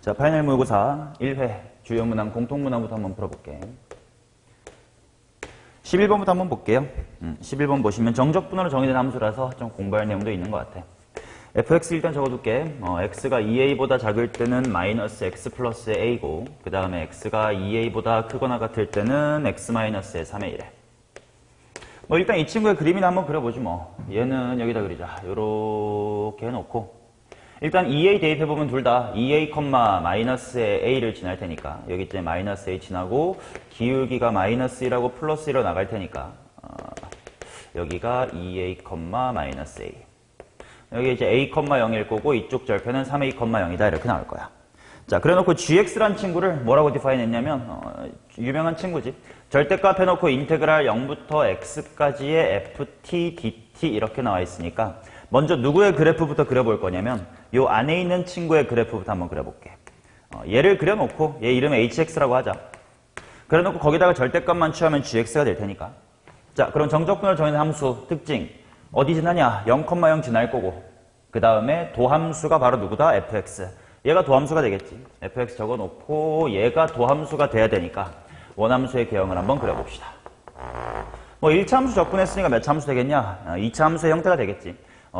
자, 파이널 모의고사 1회 주요 문항, 공통 문항부터 한번 풀어볼게. 11번부터 한번 볼게요. 11번 보시면 정적분으로 정의된 함수라서 좀 공부할 내용도 있는 것 같아. fx 일단 적어둘게. x가 2a보다 작을 때는 마이너스 x 플러스 a고, 그 다음에 x가 2a보다 크거나 같을 때는 x 마이너스의 3의 1에. 뭐 일단 이 친구의 그림이나 한번 그려보지 뭐. 얘는 여기다 그리자. 요렇게 해놓고 일단 2a 대입해보면 둘 다 2a, 마이너스의 a를 지날 테니까 여기쯤에 마이너스 a 지나고 기울기가 마이너스 1하고 플러스 1로 나갈 테니까 여기가 2a, 마이너스 a. 여기 이제 a, 0일 거고 이쪽 절편은 3a, 0이다 이렇게 나올 거야. 자, 그래놓고 gx란 친구를 뭐라고 디파인 했냐면 유명한 친구지. 절대값 해놓고 인테그랄 0부터 x까지의 ft, dt 이렇게 나와 있으니까 먼저 누구의 그래프부터 그려볼 거냐면 요 안에 있는 친구의 그래프부터 한번 그려볼게. 얘를 그려놓고 얘 이름 hx라고 하자. 그래놓고 거기다가 절대값만 취하면 gx가 될 테니까. 자, 그럼 정적분을 정의된 함수 특징 어디 지나냐? 0,0 지날 거고 그 다음에 도함수가 바로 누구다? fx. 얘가 도함수가 되겠지. fx 적어놓고 얘가 도함수가 돼야 되니까 원함수의 개형을 한번 그려봅시다. 뭐 1차 함수 적분했으니까 몇 차 함수 되겠냐? 2차 함수의 형태가 되겠지.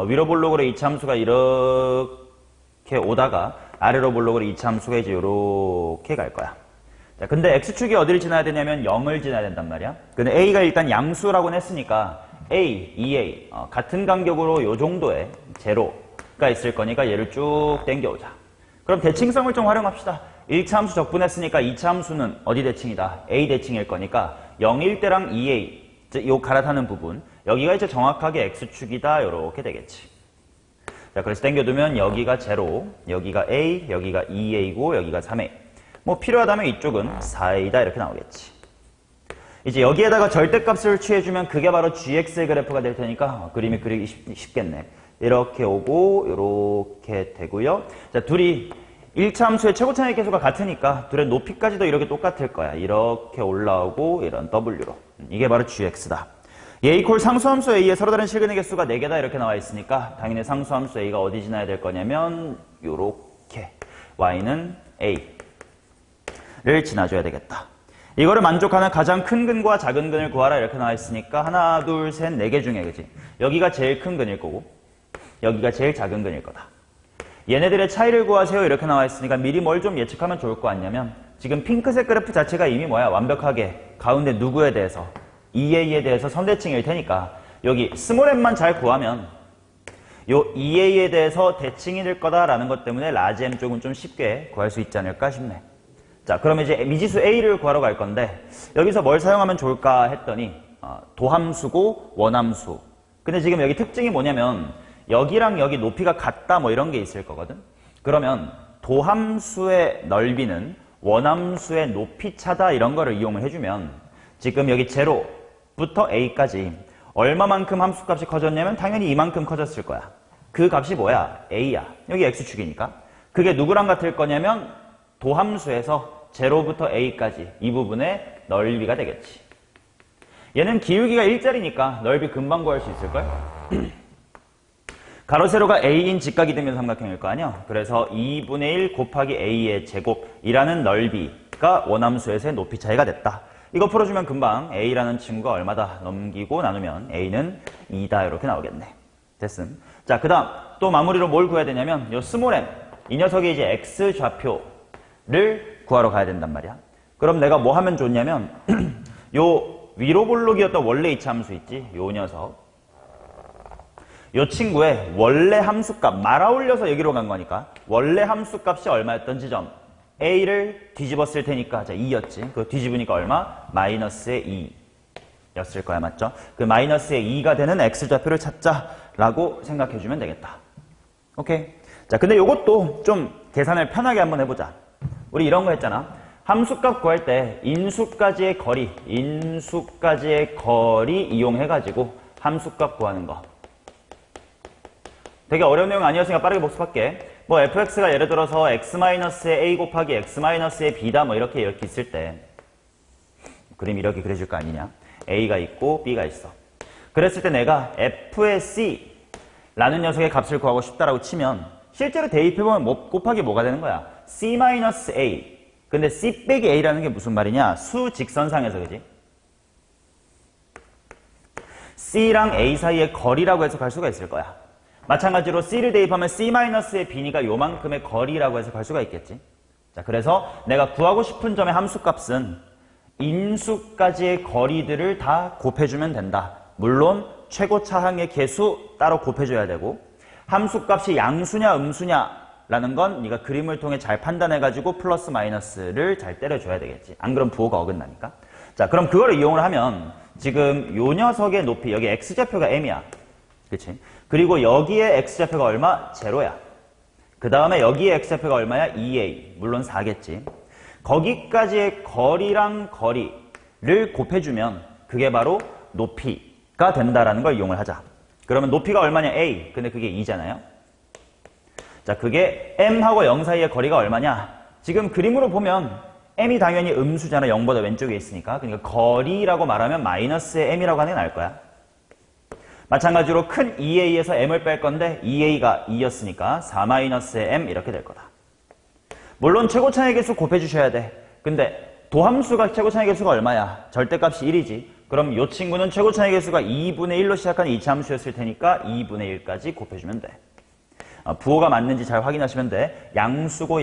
위로 볼록으로 2차 함수가 이렇게 오다가 아래로 볼록으로 2차 함수가 이제 이렇게 갈 거야. 자, 근데 x축이 어디를 지나야 되냐면 0을 지나야 된단 말이야. 근데 a가 일단 양수라고는 했으니까 a, 2a 같은 간격으로 요 정도의 제로가 있을 거니까 얘를 쭉 당겨오자. 그럼 대칭성을 좀 활용합시다. 1차 함수 적분했으니까 2차 함수는 어디 대칭이다? a 대칭일 거니까 0일 때랑 2a 요 갈아타는 부분 여기가 이제 정확하게 x축이다 이렇게 되겠지. 자, 그래서 당겨두면 여기가 0, 여기가 a, 여기가 2a고 여기가 3a. 뭐 필요하다면 이쪽은 4a다 이렇게 나오겠지. 이제 여기에다가 절대값을 취해주면 그게 바로 gx의 그래프가 될 테니까 그림이 그리기 쉽겠네. 이렇게 오고 이렇게 되고요. 자, 둘이 1차 함수의 최고차의 계수가 같으니까 둘의 높이까지도 이렇게 똑같을 거야. 이렇게 올라오고 이런 w로. 이게 바로 gx다. 얘 이퀄 상수함수 a의 서로 다른 실근의 개수가 4개다 이렇게 나와 있으니까 당연히 상수함수 a가 어디 지나야 될 거냐면 요렇게 y는 a를 지나줘야 되겠다. 이거를 만족하는 가장 큰 근과 작은 근을 구하라 이렇게 나와 있으니까 하나, 둘, 셋, 4개 중에 그지? 여기가 제일 큰 근일 거고 여기가 제일 작은 근일 거다. 얘네들의 차이를 구하세요 이렇게 나와 있으니까 미리 뭘 좀 예측하면 좋을 거 아니냐면 지금 핑크색 그래프 자체가 이미 뭐야? 완벽하게 가운데 누구에 대해서 2a에 대해서 선대칭일 테니까 여기 스몰 m만 잘 구하면 요 2a에 대해서 대칭이 될 거다라는 것 때문에 라지 m 쪽은 좀 쉽게 구할 수 있지 않을까 싶네. 자, 그러면 이제 미지수 a를 구하러 갈 건데 여기서 뭘 사용하면 좋을까 했더니 도함수고 원함수. 근데 지금 여기 특징이 뭐냐면 여기랑 여기 높이가 같다 뭐 이런 게 있을 거거든. 그러면 도함수의 넓이는 원함수의 높이 차다 이런 거를 이용을 해주면 지금 여기 0부터 a까지 얼마만큼 함수값이 커졌냐면 당연히 이만큼 커졌을 거야. 그 값이 뭐야? a야. 여기 x축이니까. 그게 누구랑 같을 거냐면 도함수에서 0부터 a까지 이 부분의 넓이가 되겠지. 얘는 기울기가 1짜리니까 넓이 금방 구할 수 있을걸? 가로 세로가 a인 직각이등변 삼각형일 거 아니야? 그래서 2분의 1 곱하기 a의 제곱이라는 넓이가 원함수에서의 높이 차이가 됐다. 이거 풀어주면 금방 a라는 친구가 얼마다 넘기고 나누면 a는 2다 이렇게 나오겠네. 됐음. 자, 그 다음 또 마무리로 뭘 구해야 되냐면 요 스몰 m 이 녀석이 이제 x 좌표를 구하러 가야 된단 말이야. 그럼 내가 뭐 하면 좋냐면 요 위로 볼록이었던 원래 2차 함수 있지? 요 녀석 요 친구의 원래 함수값 말아 올려서 여기로 간 거니까 원래 함수값이 얼마였던 지점 a를 뒤집었을 테니까 자 2였지. 그거 뒤집으니까 얼마? 마이너스의 2였을 거야. 맞죠? 그 마이너스의 2가 되는 x좌표를 찾자라고 생각해주면 되겠다. 오케이. 자, 근데 요것도 좀 계산을 편하게 한번 해보자. 우리 이런 거 했잖아. 함수값 구할 때 인수까지의 거리 이용해가지고 함수값 구하는 거. 되게 어려운 내용 아니었으니까 빠르게 복습할게. 뭐 fx가 예를 들어서 x-의 a 곱하기 x-의 b다 뭐 이렇게 있을 때 그림 이렇게 그려줄 거 아니냐. a가 있고 b가 있어. 그랬을 때 내가 f의 c라는 녀석의 값을 구하고 싶다라고 치면 실제로 대입해보면 곱하기 뭐가 되는 거야? C-A. 근데 C 빼기 A라는 게 무슨 말이냐? 수직선상에서, 그지? C랑 A 사이의 거리라고 해석할 수가 있을 거야. 마찬가지로 C를 대입하면 C-의 비니가 요만큼의 거리라고 해석할 수가 있겠지. 자, 그래서 내가 구하고 싶은 점의 함수값은 인수까지의 거리들을 다 곱해주면 된다. 물론 최고 차항의 개수 따로 곱해줘야 되고, 함수값이 양수냐 음수냐라는 건 네가 그림을 통해 잘 판단해가지고 플러스 마이너스를 잘 때려줘야 되겠지. 안 그럼 부호가 어긋나니까. 자, 그럼 그거를 이용을 하면 지금 요 녀석의 높이, 여기 x좌표가 m이야. 그치? 그리고 여기에 x좌표가 얼마? 제로야. 그 다음에 여기에 x좌표가 얼마야? 2a. 물론 4겠지. 거기까지의 거리랑 거리를 곱해주면 그게 바로 높이가 된다라는 걸 이용을 하자. 그러면 높이가 얼마냐? a. 근데 그게 2잖아요. 자, 그게 m하고 0 사이의 거리가 얼마냐? 지금 그림으로 보면 m이 당연히 음수잖아. 0보다 왼쪽에 있으니까. 그러니까 거리라고 말하면 마이너스의 m이라고 하는 게 나을 거야. 마찬가지로 큰 2a에서 m을 뺄 건데 2a가 2였으니까 4-의 m 이렇게 될 거다. 물론 최고차의 개수 곱해주셔야 돼. 근데 도함수가 최고차의 개수가 얼마야? 절대값이 1이지. 그럼 이 친구는 최고차의 개수가 2분의 1로 시작하는 이차함수였을 테니까 2분의 1까지 곱해주면 돼. 부호가 맞는지 잘 확인하시면 돼. 양수고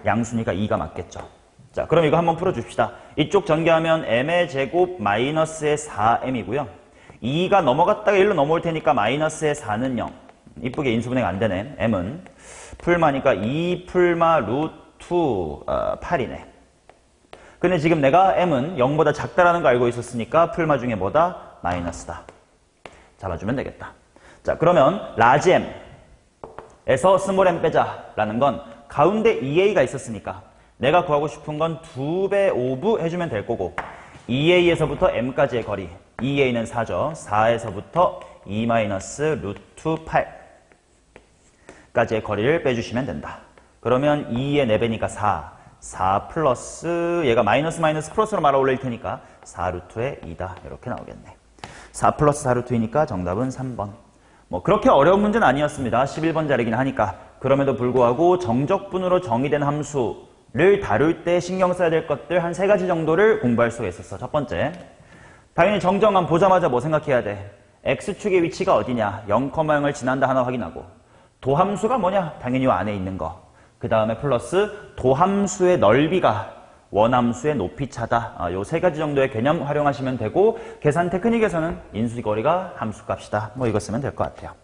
양수니까 2가 맞겠죠. 자, 그럼 이거 한번 풀어줍시다. 이쪽 전개하면 m의 제곱 마이너스의 4m이고요. 2가 넘어갔다가 1로 넘어올 테니까 마이너스의 4는 0. 이쁘게 인수분해가 안 되네. m은 풀마니까 2 풀마 루트 8이네. 근데 지금 내가 m은 0보다 작다라는 거 알고 있었으니까 풀마 중에 뭐다? 마이너스다. 잡아주면 되겠다. 자, 그러면 라지 m에서 스몰 m 빼자라는 건 가운데 2a가 있었으니까 내가 구하고 싶은 건 2배 5부 해주면 될 거고 2a에서부터 m까지의 거리 2a는 4죠. 4에서부터 2 마이너스 루트 8까지의 거리를 빼주시면 된다. 그러면 2의 4배니까 4 플러스 얘가 마이너스 크로스로 말아 올릴 테니까 4 루트의 2다. 이렇게 나오겠네. 4 플러스 4 루트이니까 정답은 3번. 뭐 그렇게 어려운 문제는 아니었습니다. 11번짜리긴 하니까. 그럼에도 불구하고 정적분으로 정의된 함수를 다룰 때 신경 써야 될 것들 한 3가지 정도를 공부할 수가 있었어. 첫 번째, 당연히 정정함 보자마자 뭐 생각해야 돼? x축의 위치가 어디냐? 0,0을 지난다 하나 확인하고 도함수가 뭐냐? 당연히 이 안에 있는 거. 그 다음에 플러스 도함수의 넓이가 원함수의 높이차다. 요 3가지 정도의 개념 활용하시면 되고 계산 테크닉에서는 인수거리가 함수값이다. 뭐 이거 쓰면 될 것 같아요.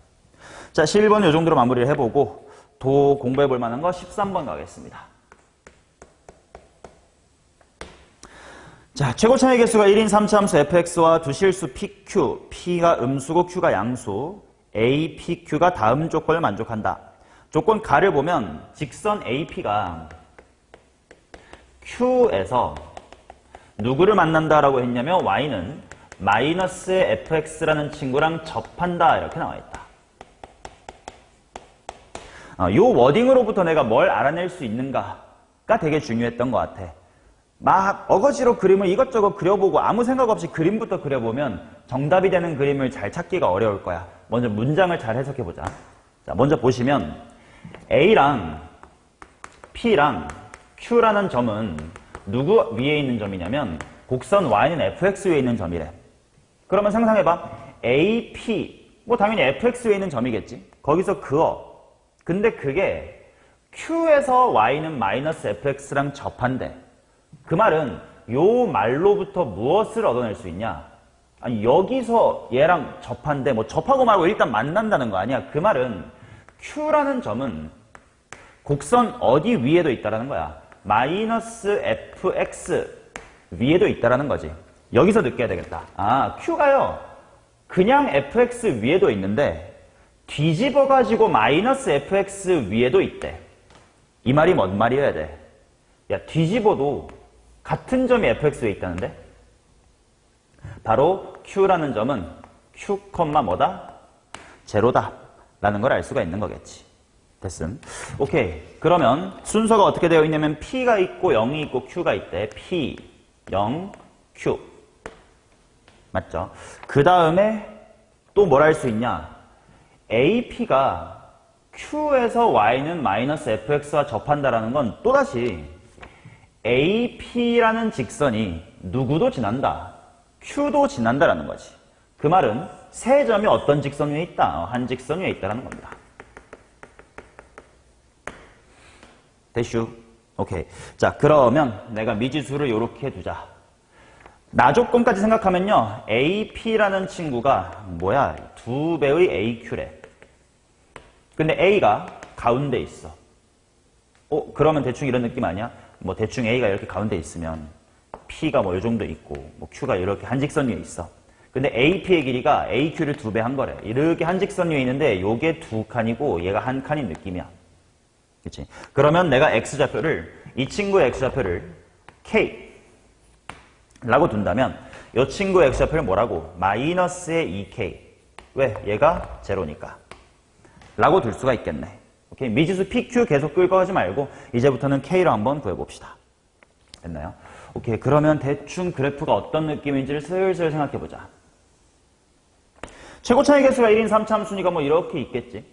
자, 11번 요 정도로 마무리를 해보고 도 공부해 볼 만한 거 13번 가겠습니다. 자, 최고차의 개수가 1인 3차함수 fx와 두 실수 pq, p가 음수고 q가 양수, a, pq가 다음 조건을 만족한다. 조건 가를 보면 직선 ap가 q에서 누구를 만난다라고 했냐면 y는 마이너스의 fx라는 친구랑 접한다 이렇게 나와 있다. 요 워딩으로부터 내가 뭘 알아낼 수 있는가가 되게 중요했던 것 같아. 막 어거지로 그림을 이것저것 그려보고 아무 생각 없이 그림부터 그려보면 정답이 되는 그림을 잘 찾기가 어려울 거야. 먼저 문장을 잘 해석해보자. 자, 먼저 보시면 A랑 P랑 Q라는 점은 누구 위에 있는 점이냐면 곡선 Y는 fx 위에 있는 점이래. 그러면 상상해봐. A, P 뭐 당연히 fx 위에 있는 점이겠지. 거기서 그어. 근데 그게 Q에서 Y는 마이너스 fx랑 접한대. 그 말은 요 말로부터 무엇을 얻어낼 수 있냐? 아니 여기서 얘랑 접한데 뭐 접하고 말고 일단 만난다는 거 아니야. 그 말은 Q라는 점은 곡선 어디 위에도 있다라는 거야. 마이너스 fx 위에도 있다라는 거지. 여기서 느껴야 되겠다. 아, Q가요. 그냥 fx 위에도 있는데 뒤집어가지고 마이너스 fx 위에도 있대. 이 말이 뭔 말이어야 돼? 야, 뒤집어도 같은 점이 fx 위에 있다는데? 바로 q라는 점은 q, 뭐다? 제로다 라는 걸 알 수가 있는 거겠지. 됐음. 오케이. 그러면 순서가 어떻게 되어 있냐면 p가 있고 0이 있고 q가 있대. p, 0, q. 맞죠? 그 다음에 또 뭘 할 수 있냐? ap가 Q에서 Y는 마이너스 fx와 접한다라는 건 또다시 AP라는 직선이 누구도 지난다. Q도 지난다라는 거지. 그 말은 세 점이 어떤 직선 위에 있다? 한 직선 위에 있다라는 겁니다. 됐슈? 오케이. 자, 그러면 내가 미지수를 이렇게 두자. 나조건까지 생각하면요. AP라는 친구가 뭐야? 2배의 AQ래. 근데 A가 가운데 있어. 그러면 대충 이런 느낌 아니야? 뭐 대충 A가 이렇게 가운데 있으면 P가 뭐 이 정도 있고 뭐 Q가 이렇게 한 직선 위에 있어. 근데 AP의 길이가 AQ를 2배 한 거래. 이렇게 한 직선 위에 있는데 요게 두 칸이고 얘가 한 칸인 느낌이야. 그치? 그러면 내가 X좌표를 이 친구의 X좌표를 K 라고 둔다면 이 친구의 X좌표를 뭐라고? 마이너스의 2K. 왜? 얘가 제로니까. 라고 둘 수가 있겠네. 오케이? 미지수 PQ 계속 끌고 가지 말고 이제부터는 K로 한번 구해봅시다. 됐나요? 오케이. 그러면 대충 그래프가 어떤 느낌인지를 슬슬 생각해보자. 최고차의 개수가 1인 3차함수니까 뭐 이렇게 있겠지.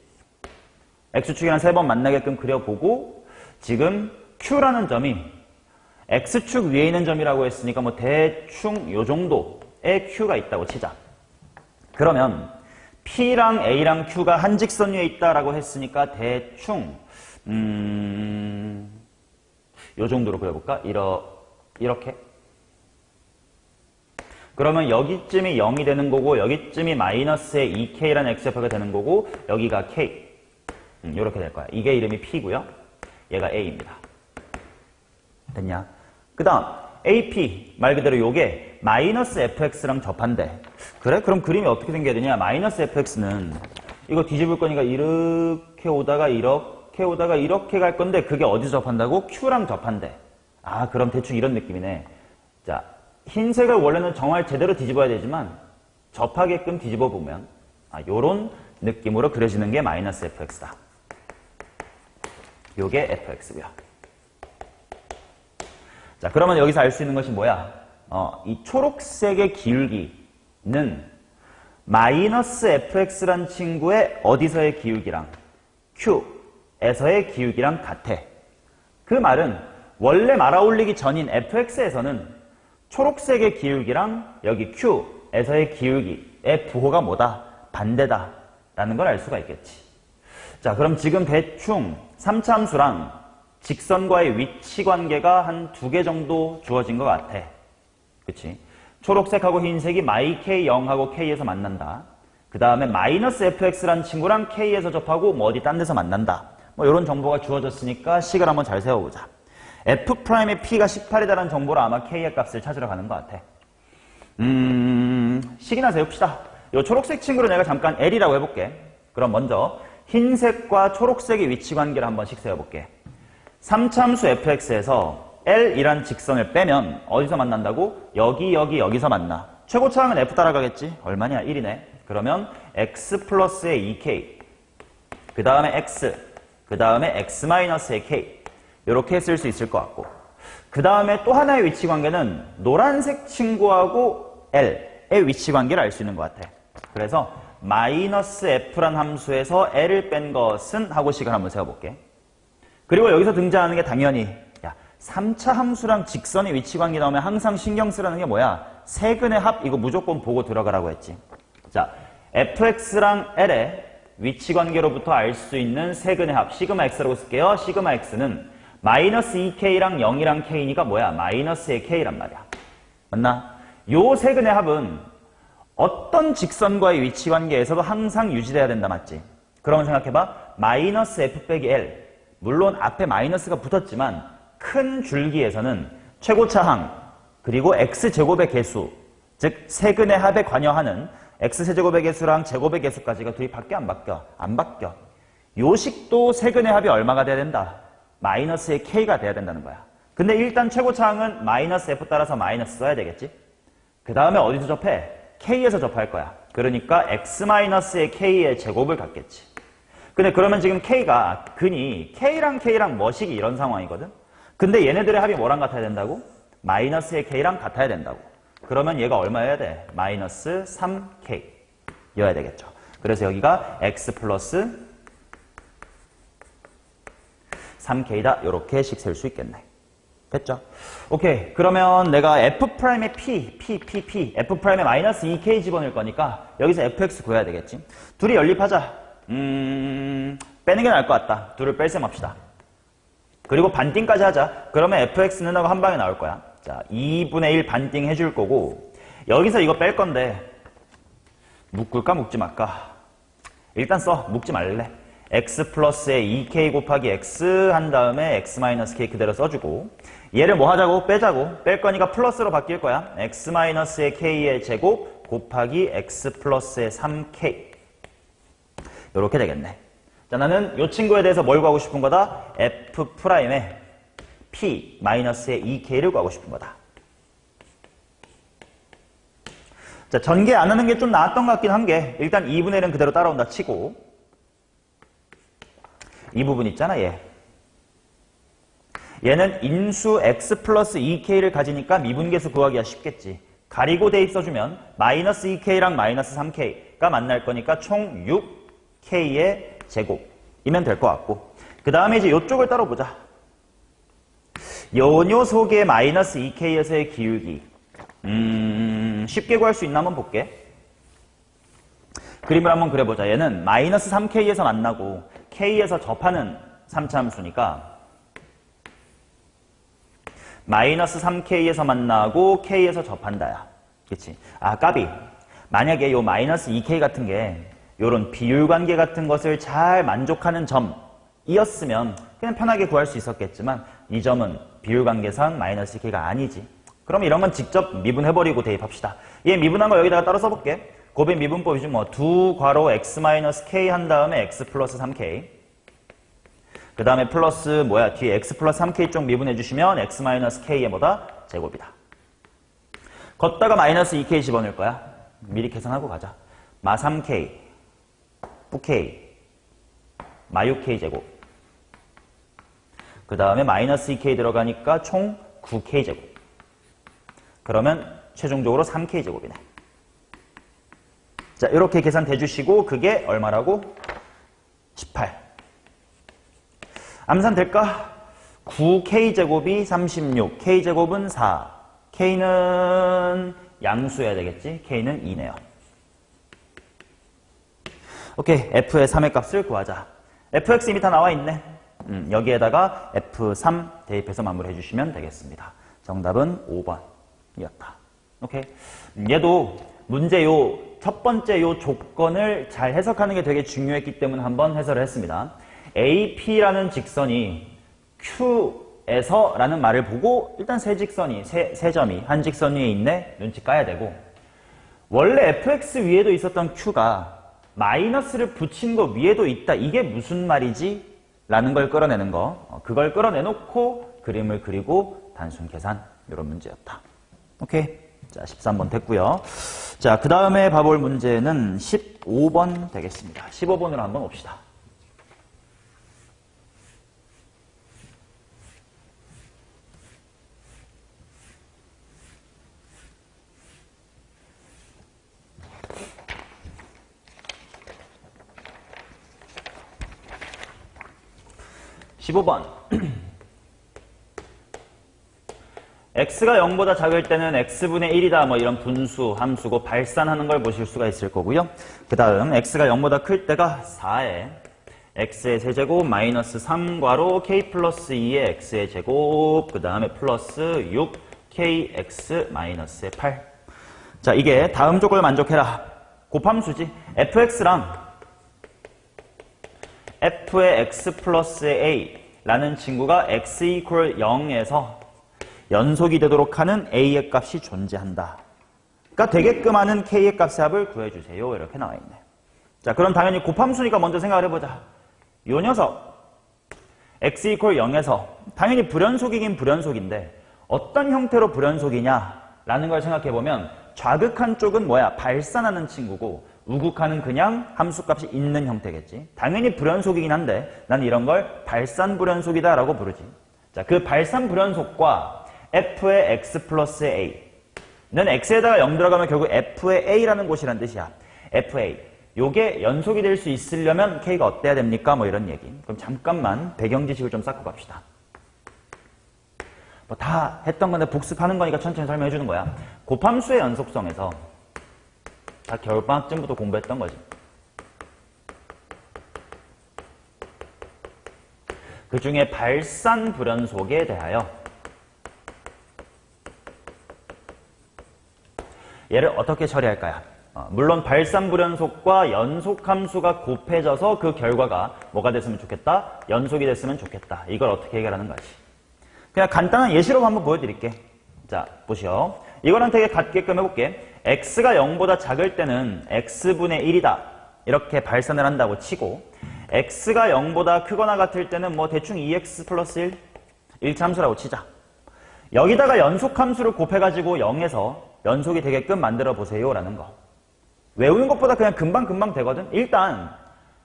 X축이랑 3번 만나게끔 그려보고 지금 Q라는 점이 X축 위에 있는 점이라고 했으니까 뭐 대충 요 정도의 Q가 있다고 치자. 그러면 P랑 A랑 Q가 한 직선 위에 있다라고 했으니까 대충 요 정도로 그려볼까? 이렇게. 그러면 여기쯤이 0이 되는 거고 여기쯤이 마이너스의 2K라는 X좌표가 되는 거고 여기가 K. 이렇게 될 거야. 이게 이름이 P고요. 얘가 A입니다. 됐냐? 그 다음 AP 말 그대로 요게 마이너스 fx랑 접한대. 그래? 그럼 그림이 어떻게 생겨야 되냐? 마이너스 fx는 이거 뒤집을 거니까 이렇게 오다가 이렇게 갈 건데 그게 어디 접한다고? Q랑 접한대. 아, 그럼 대충 이런 느낌이네. 자, 흰색을 원래는 정말 제대로 뒤집어야 되지만 접하게끔 뒤집어 보면 요런 느낌으로 그려지는 게 마이너스 fx다. 요게 fx고요. 자, 그러면 여기서 알 수 있는 것이 뭐야? 이 초록색의 기울기는 마이너스 fx란 친구의 어디서의 기울기랑 q에서의 기울기랑 같아. 그 말은 원래 말아올리기 전인 fx에서는 초록색의 기울기랑 여기 q에서의 기울기의 부호가 뭐다? 반대다 라는 걸 알 수가 있겠지. 자, 그럼 지금 대충 3차 함수랑 직선과의 위치 관계가 한 2개 정도 주어진 것 같아. 그치? 초록색하고 흰색이 마이 K 0하고 K에서 만난다. 그 다음에 마이너스 fx란 친구랑 K에서 접하고 뭐 어디 딴 데서 만난다. 뭐 이런 정보가 주어졌으니까 식을 한번 잘 세워보자. F'의 P가 18이다라는 정보로 아마 K의 값을 찾으러 가는 것 같아. 식이나 세웁시다. 이 초록색 친구를 내가 잠깐 L이라고 해볼게. 그럼 먼저 흰색과 초록색의 위치 관계를 한번씩 세워볼게. 3차함수 fx에서 L이란 직선을 빼면 어디서 만난다고? 여기서 만나. 최고차항은 f 따라가겠지? 얼마냐? 1이네. 그러면 x 플러스의 2k 그 다음에 x 그 다음에 x 마이너스의 k 이렇게 쓸 수 있을 것 같고 그 다음에 또 하나의 위치 관계는 노란색 친구하고 L의 위치 관계를 알 수 있는 것 같아. 그래서 마이너스 f란 함수에서 L을 뺀 것은 하고 식을 한번 세워볼게. 그리고 여기서 등장하는 게 당연히 3차 함수랑 직선의 위치 관계 나오면 항상 신경 쓰라는 게 뭐야? 세근의 합 이거 무조건 보고 들어가라고 했지. 자, fx랑 L의 위치 관계로부터 알 수 있는 세근의 합 시그마 x라고 쓸게요. 시그마 x는 마이너스 2k랑 0이랑 k니까 뭐야? 마이너스의 k란 말이야. 맞나? 요 세근의 합은 어떤 직선과의 위치 관계에서도 항상 유지돼야 된다. 맞지? 그러면 생각해봐. 마이너스 f 빼기 L 물론 앞에 마이너스가 붙었지만 큰 줄기에서는 최고차항 그리고 x제곱의 개수 즉 세근의 합에 관여하는 x세제곱의 개수랑 제곱의 개수까지가 둘이 바뀌어 안 바뀌어? 안 바뀌어. 요 식도 세근의 합이 얼마가 돼야 된다? 마이너스의 k가 돼야 된다는 거야. 근데 일단 최고차항은 마이너스 f 따라서 마이너스 써야 되겠지? 그 다음에 어디서 접해? k에서 접할 거야. 그러니까 x 마이너스의 k의 제곱을 갖겠지. 근데 그러면 지금 K가 근이 K랑 뭐식이 이런 상황이거든? 근데 얘네들의 합이 뭐랑 같아야 된다고? 마이너스의 K랑 같아야 된다고. 그러면 얘가 얼마여야 돼? 마이너스 3K 여야 되겠죠. 그래서 여기가 X 플러스 3K다. 요렇게씩 셀 수 있겠네. 됐죠? 오케이. 그러면 내가 F'의 P, F'의 마이너스 2K 집어넣을 거니까 여기서 FX 구해야 되겠지? 둘이 연립하자. 빼는 게 나을 것 같다. 둘을 뺄셈 합시다. 그리고 반띵까지 하자. 그러면 FX는 하고 한 방에 나올 거야. 자, 2분의 1 반띵 해줄 거고 여기서 이거 뺄 건데 묶을까 묶지 말까? 일단 써. 묶지 말래. x 플러스에 2k 곱하기 x 한 다음에 x 마이너스 k 그대로 써주고 얘를 뭐 하자고? 빼자고. 뺄 거니까 플러스로 바뀔 거야. x 마이너스의 k의 제곱 곱하기 x 플러스의 3k 이렇게 되겠네. 자, 나는 이 친구에 대해서 뭘 구하고 싶은 거다? F'의 P 마이너스의 2K를 구하고 싶은 거다. 자, 전개 안 하는 게 좀 나았던 것 같긴 한 게 일단 2분의 1은 그대로 따라온다 치고 이 부분 있잖아, 얘는 인수 x 플러스 2k를 가지니까 미분계수 구하기가 쉽겠지. 가리고 대입 써주면 마이너스 2k랑 마이너스 3k가 만날 거니까 총 6k의 제곱이면 될 것 같고 그 다음에 이제 이쪽을 따로 보자. 요 녀석의 마이너스 2k에서의 기울기 쉽게 구할 수 있나 한번 볼게. 그림을 한번 그려보자. 얘는 마이너스 3k에서 만나고 k에서 접하는 3차 함수니까 마이너스 3k에서 만나고 k에서 접한다야. 그치? 아, 까비. 만약에 요 마이너스 2k 같은 게 요런 비율관계 같은 것을 잘 만족하는 점이었으면 그냥 편하게 구할 수 있었겠지만 이 점은 비율관계상 마이너스 2k가 아니지. 그럼 이런 건 직접 미분해버리고 대입합시다. 얘 미분한 거 여기다가 따로 써볼게. 고백 미분법이지 뭐. 두 괄호 x 마이너스 k 한 다음에 x 플러스 3k 그 다음에 플러스 뭐야 뒤에 x 플러스 3k 쪽 미분해 주시면 x 마이너스 k의 뭐다? 제곱이다. 걷다가 마이너스 2k 집어넣을 거야. 미리 계산하고 가자. 마 3k 뿌k 마 6k 제곱 그 다음에 마이너스 2k 들어가니까 총 9k 제곱 그러면 최종적으로 3k 제곱이네. 자, 이렇게 계산돼 주시고 그게 얼마라고? 18. 암산 될까? 9k제곱이 36, k제곱은 4. k는 양수여야 되겠지? k는 2네요. 오케이, f의 3의 값을 구하자. fx 이미 다 나와 있네. 여기에다가 f3 대입해서 마무리해 주시면 되겠습니다. 정답은 5번이었다. 오케이. 얘도 문제 요 첫 번째 요 조건을 잘 해석하는 게 되게 중요했기 때문에 한번 해설을 했습니다. AP라는 직선이 Q에서 라는 말을 보고 일단 세 직선이, 세 점이 한 직선 위에 있네? 눈치 까야 되고 원래 fx 위에도 있었던 Q가 마이너스를 붙인 거 위에도 있다. 이게 무슨 말이지? 라는 걸 끌어내는 거. 그걸 끌어내놓고 그림을 그리고 단순 계산 이런 문제였다. 오케이. 자, 13번 됐고요. 자, 그 다음에 봐볼 문제는 15번 되겠습니다. 15번으로 한번 봅시다. (15번) x가 0보다 작을 때는 x분의 1이다 뭐 이런 분수, 함수고 발산하는 걸 보실 수가 있을 거고요. 그 다음 x가 0보다 클 때가 4에 x의 세제곱 마이너스 3괄호 k 플러스 2의 x의 제곱 그 다음에 플러스 6kx 마이너스의 8. 자, 이게 다음 조건을 만족해라. 곱함수지. fx랑 f의 x 플러스의 a 라는 친구가 x 이퀄 0에서 연속이 되도록 하는 a의 값이 존재한다. 그러니까 되게끔 하는 k의 값의 합을 구해주세요. 이렇게 나와 있네. 자, 그럼 당연히 곱함수니까 먼저 생각을 해보자. 요 녀석 x 이퀄 0에서 당연히 불연속이긴 불연속인데 어떤 형태로 불연속이냐 라는 걸 생각해보면 좌극한 쪽은 뭐야? 발산하는 친구고 우극한은 그냥 함수값이 있는 형태겠지. 당연히 불연속이긴 한데 난 이런 걸 발산 불연속이다 라고 부르지. 자, 그 발산 불연속과 f의 x 플러스 a는 x에다가 0 들어가면 결국 f의 a라는 곳이란 뜻이야. fa. 요게 연속이 될 수 있으려면 K가 어때야 됩니까? 뭐 이런 얘기. 그럼 잠깐만 배경 지식을 좀 쌓고 갑시다. 뭐 다 했던 건데 복습하는 거니까 천천히 설명해 주는 거야. 곱함수의 연속성에서 다 겨울방학쯤부터 공부했던 거지. 그 중에 발산 불연속에 대하여 얘를 어떻게 처리할까요? 물론 발산 불연속과 연속함수가 곱해져서 그 결과가 뭐가 됐으면 좋겠다? 연속이 됐으면 좋겠다. 이걸 어떻게 해결하는 거지? 그냥 간단한 예시로 한번 보여드릴게. 자, 보시오. 이거랑 되게 같게끔 해볼게. x가 0보다 작을 때는 x분의 1이다. 이렇게 발산을 한다고 치고 x가 0보다 크거나 같을 때는 뭐 대충 2x 플러스 1, 1참수라고 치자. 여기다가 연속함수를 곱해가지고 0에서 연속이 되게끔 만들어 보세요 라는 거. 외우는 것보다 그냥 금방 되거든. 일단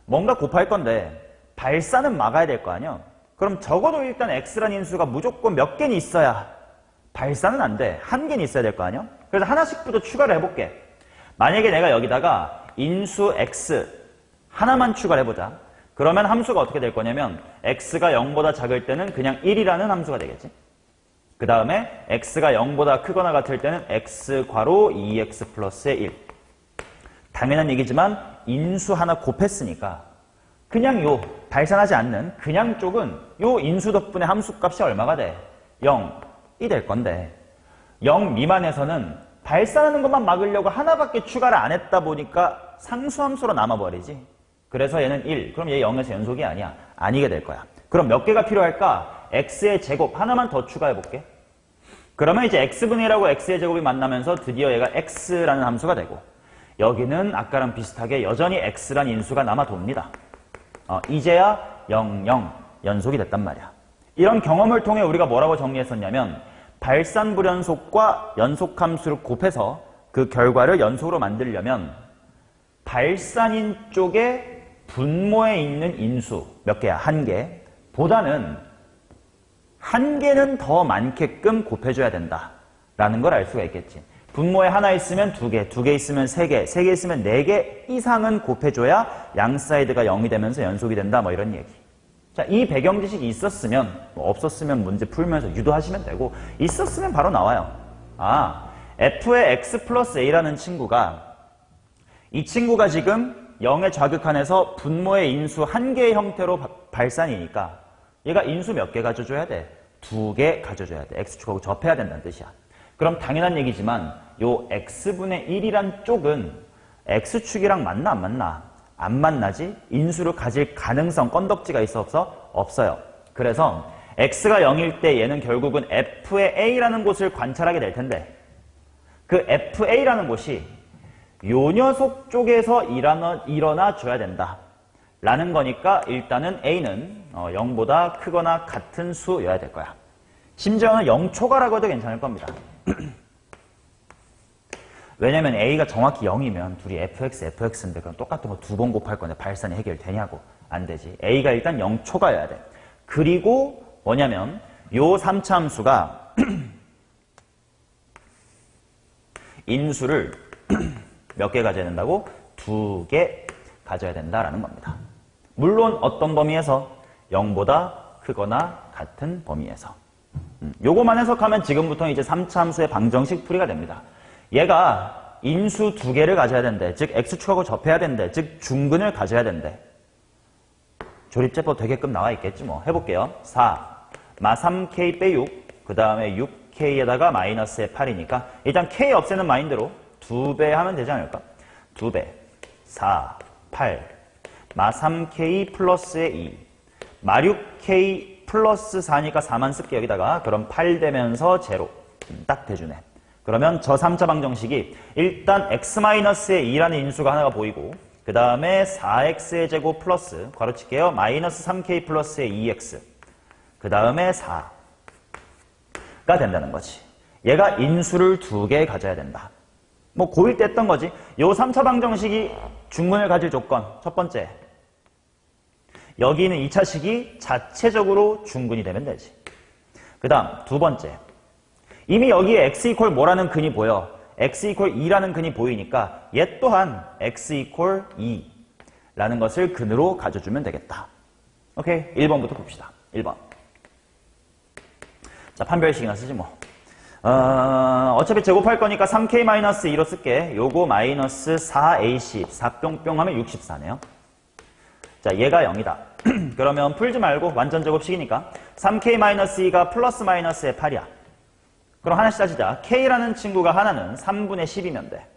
뭔가 곱할 건데 발산은 막아야 될 거 아니야. 그럼 적어도 일단 x라는 인수가 무조건 몇 개는 있어야 발산은 안 돼. 한 개는 있어야 될 거 아니야. 그래서 하나씩부터 추가를 해볼게. 만약에 내가 여기다가 인수 x 하나만 추가를 해보자. 그러면 함수가 어떻게 될 거냐면 x가 0보다 작을 때는 그냥 1이라는 함수가 되겠지. 그 다음에 x가 0보다 크거나 같을 때는 x 괄호 2x 플러스의 1. 당연한 얘기지만 인수 하나 곱했으니까 그냥 요 발산하지 않는 그냥 쪽은 요 인수 덕분에 함수값이 얼마가 돼? 0이 될 건데 0 미만에서는 발산하는 것만 막으려고 하나밖에 추가를 안 했다 보니까 상수함수로 남아버리지. 그래서 얘는 1. 그럼 얘 0에서 연속이 아니야. 아니게 될 거야. 그럼 몇 개가 필요할까? x의 제곱 하나만 더 추가해볼게. 그러면 이제 x분의 1하고 x의 제곱이 만나면서 드디어 얘가 x라는 함수가 되고 여기는 아까랑 비슷하게 여전히 x란 인수가 남아 돕니다. 이제야 0, 0 연속이 됐단 말이야. 이런 경험을 통해 우리가 뭐라고 정리했었냐면 발산 불연속과 연속함수를 곱해서 그 결과를 연속으로 만들려면 발산인 쪽에 분모에 있는 인수 몇 개야? 한 개 보다는 한 개는 더 많게끔 곱해줘야 된다라는 걸 알 수가 있겠지. 분모에 하나 있으면 두 개, 두 개 있으면 세 개, 세 개 있으면 네 개 이상은 곱해줘야 양 사이드가 0이 되면서 연속이 된다 뭐 이런 얘기. 자, 이 배경 지식이 있었으면 뭐 없었으면 문제 풀면서 유도하시면 되고 있었으면 바로 나와요. f의 x 플러스 a라는 친구가 이 친구가 지금 0의 좌극한에서 분모의 인수 한 개의 형태로 발산이니까 얘가 인수 몇 개 가져줘야 돼? 두 개 가져줘야 돼. x축하고 접해야 된다는 뜻이야. 그럼 당연한 얘기지만 요 x분의 1이란 쪽은 x축이랑 맞나 안 맞나? 안 만나지? 인수를 가질 가능성, 건덕지가 있어 없어? 없어요. 그래서 x가 0일 때 얘는 결국은 f의 a라는 곳을 관찰하게 될 텐데 그 fa라는 곳이 요 녀석 쪽에서 일어나 줘야 된다. 라는 거니까 일단은 a는 0보다 크거나 같은 수여야 될 거야. 심지어는 0초과라고 해도 괜찮을 겁니다. 왜냐면 a가 정확히 0이면 둘이 fx인데 그럼 똑같은 거 두 번 곱할 건데 발산이 해결되냐고. 안 되지. a가 일단 0초과여야 돼. 그리고 뭐냐면 요 3차 함수가 인수를 몇 개 가져야 된다고? 두 개 가져야 된다라는 겁니다. 물론 어떤 범위에서? 0보다 크거나 같은 범위에서. 요거만 해석하면 지금부터 이제 3차 함수의 방정식 풀이가 됩니다. 얘가 인수 두 개를 가져야 된대. 즉 x축하고 접해야 된대. 즉 중근을 가져야 된대. 조립제법 되게끔 나와 있겠지 뭐. 해볼게요. 4 마 3k 빼 6, 그 다음에 6k에다가 마이너스의 8이니까 일단 k 없애는 마인드로 2배 하면 되지 않을까? 2배 4, 8 마 3k 플러스의 2 마 6k 플러스 4니까 4만 쓸게 여기다가. 그럼 8 되면서 제로. 딱 대주네. 그러면 저 3차 방정식이 일단 x-의 2라는 인수가 하나가 보이고 그 다음에 4x의 제곱 플러스 괄호칠게요. 마이너스 3k 플러스의 2x 그 다음에 4가 된다는 거지. 얘가 인수를 두 개 가져야 된다. 뭐 고1 때 했던 거지. 요 3차 방정식이 중근을 가질 조건 첫 번째. 여기 있는 2차식이 자체적으로 중근이 되면 되지. 그 다음 두 번째. 이미 여기에 x 이퀄 뭐라는 근이 보여? x 이퀄 2라는 근이 보이니까 얘 또한 x 이퀄 2라는 것을 근으로 가져주면 되겠다. 오케이, 1번부터 봅시다. 1번. 자, 판별식이나 쓰지 뭐. 어차피 제곱할 거니까 3k-2로 쓸게. 요거 마이너스 4ac, 4뿅뿅 하면 64네요. 자, 얘가 0이다. 그러면 풀지 말고 완전 제곱식이니까 3k-2가 플러스 마이너스의 8이야. 그럼 하나씩 따지자. k라는 친구가 하나는 3분의 10이면 돼.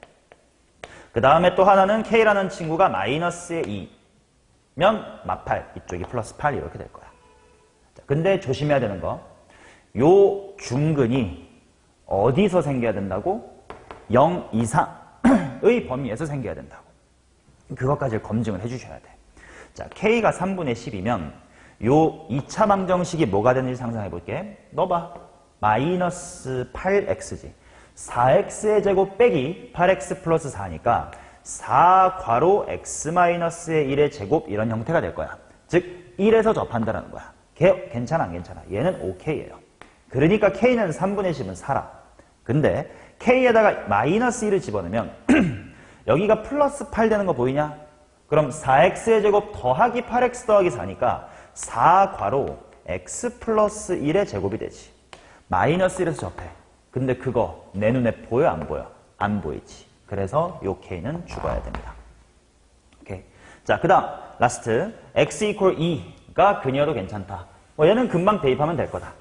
그 다음에 또 하나는 k라는 친구가 마이너스의 2면 마8, 이쪽이 플러스 8 이렇게 될 거야. 자, 근데 조심해야 되는 거, 요 중근이 어디서 생겨야 된다고? 0 이상의 범위에서 생겨야 된다고. 그것까지 검증을 해주셔야 돼. 자, k가 3분의 10이면 요 2차 방정식이 뭐가 되는지 상상해 볼게. 넣어봐. 마이너스 8x지. 4x의 제곱 빼기 8x 플러스 4니까 4 괄호 x 마이너스의 1의 제곱 이런 형태가 될 거야. 즉 1에서 접한다는 거야. 괜찮아 안 괜찮아? 얘는 OK예요. 그러니까 k는 3분의 10은 4라. 근데 k에다가 마이너스 1을 집어넣으면 여기가 플러스 8 되는 거 보이냐? 그럼 4x의 제곱 더하기 8x 더하기 4니까 4 괄호 x 플러스 1의 제곱이 되지. 마이너스 1에서 접해. 근데 그거 내 눈에 보여 안 보여? 안 보이지. 그래서 요 k는 죽어야 됩니다. 오케이. 자, 그 다음 라스트 x 이퀄 2가 근이어도 괜찮다. 얘는 금방 대입하면 될 거다.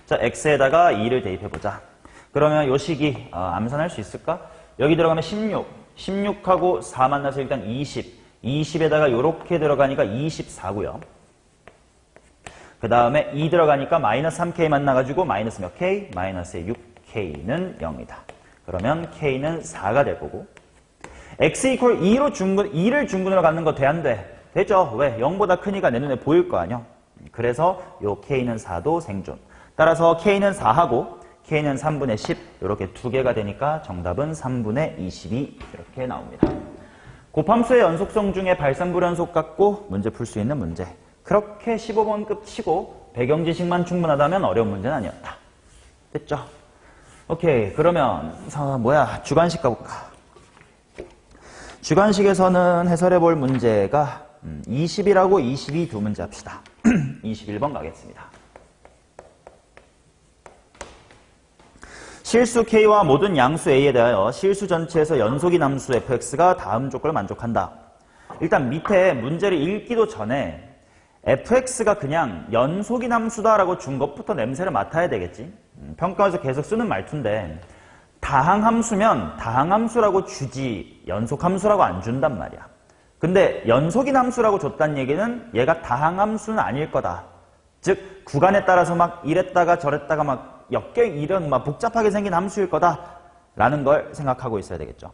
자, x에다가 2를 대입해보자. 그러면 요 식이 암산할 수 있을까? 여기 들어가면 16, 16하고 4 만나서 일단 20, 20에다가 요렇게 들어가니까 24고요. 그 다음에 2 들어가니까 마이너스 3k 만나가지고 마이너스 몇 k? 마이너스의 6k는 0이다. 그러면 k는 4가 될 거고, x 이퀄 2로 2를 중근으로 갖는 거 돼 안 돼? 되죠? 왜? 0보다 크니까 내 눈에 보일 거 아니야? 그래서 요 k는 4도 생존. 따라서 k는 4하고 k는 3분의 10 이렇게 두 개가 되니까 정답은 3분의 22 이렇게 나옵니다. 곱함수의 연속성 중에 발산불연속 갖고 문제 풀 수 있는 문제. 그렇게 15번급 치고 배경지식만 충분하다면 어려운 문제는 아니었다. 됐죠? 오케이. 그러면 주관식 가볼까? 주관식에서는 해설해 볼 문제가 20이라고 22 두 문제 합시다. 21번 가겠습니다. 실수 k와 모든 양수 a에 대하여 실수 전체에서 연속인 함수 fx가 다음 조건을 만족한다. 일단 밑에 문제를 읽기도 전에 fx가 그냥 연속인 함수다라고 준 것부터 냄새를 맡아야 되겠지. 평가에서 계속 쓰는 말투인데 다항함수면 다항함수라고 주지 연속함수라고 안 준단 말이야. 근데 연속인 함수라고 줬다는 얘기는 얘가 다항함수는 아닐 거다. 즉 구간에 따라서 막 이랬다가 저랬다가 막 이런 막 복잡하게 생긴 함수일 거다라는 걸 생각하고 있어야 되겠죠.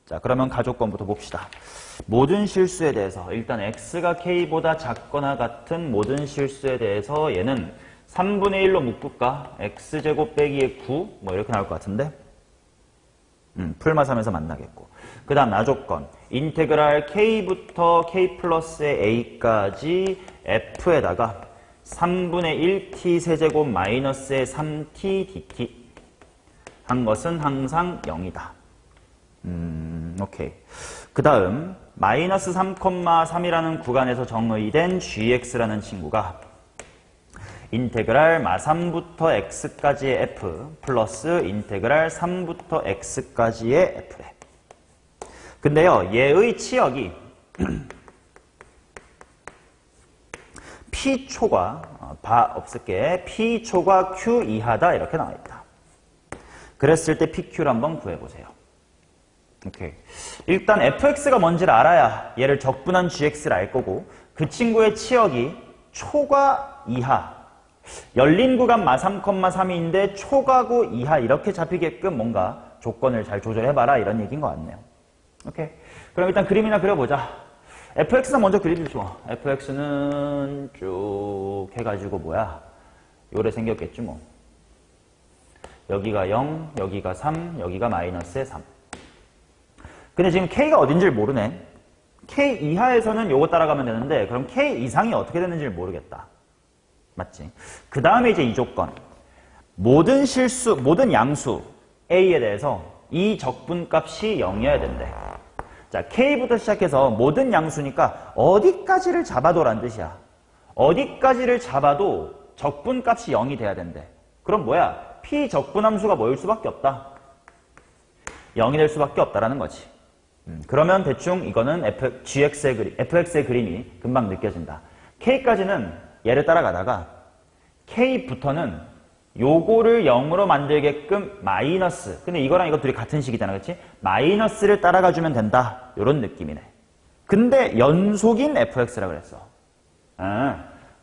자, 그러면 가족권부터 봅시다. 모든 실수에 대해서 일단 x가 k보다 작거나 같은 모든 실수에 대해서 얘는 3분의 1로 묶을까? x제곱 빼기의 9 뭐 이렇게 나올 것 같은데 풀마삼에서 만나겠고, 그 다음 나조건 인테그랄 k부터 k 플러스의 a까지 f에다가 3분의 1t 세제곱 마이너스의 3t dt 한 것은 항상 0이다. 오케이. 그 다음 마이너스 3,3이라는 구간에서 정의된 gx라는 친구가 인테그랄 마3부터 x까지의 f 플러스 인테그랄 3부터 x까지의 f래. 근데요, 얘의 치역이 P초가 없을게. P초가 Q 이하다 이렇게 나와있다. 그랬을 때 PQ를 한번 구해보세요. 오케이. 일단 fx가 뭔지를 알아야 얘를 적분한 gx를 알 거고, 그 친구의 치역이 초과 이하, 열린 구간 마3,3인데 초과구 이하 이렇게 잡히게끔 뭔가 조건을 잘 조절해봐라 이런 얘기인 것 같네요. 오케이. 그럼 일단 그림이나 그려보자. fx는 먼저 그려주죠. fx는 쭉 해가지고 요래 생겼겠지 뭐. 여기가 0, 여기가 3, 여기가 마이너스의 3. 근데 지금 k가 어딘지를 모르네. k 이하에서는 요거 따라가면 되는데 그럼 k 이상이 어떻게 되는지를 모르겠다. 맞지? 그 다음에 이제 이 조건. 모든 양수 A에 대해서 이 적분값이 0이어야 된대. 자, K부터 시작해서 모든 양수니까 어디까지를 잡아도 라는 뜻이야. 어디까지를 잡아도 적분값이 0이 돼야 된대. 그럼 뭐야? P 적분함수가 뭐일 수밖에 없다. 0이 될 수밖에 없다라는 거지. 그러면 대충 이거는 fx의 그림이 금방 느껴진다. K까지는 얘를 따라가다가 K부터는 요거를 0으로 만들게끔 마이너스. 근데 이거랑 이거 둘이 같은 식이잖아. 그치? 마이너스를 따라가주면 된다. 요런 느낌이네. 근데 연속인 fx라 그랬어.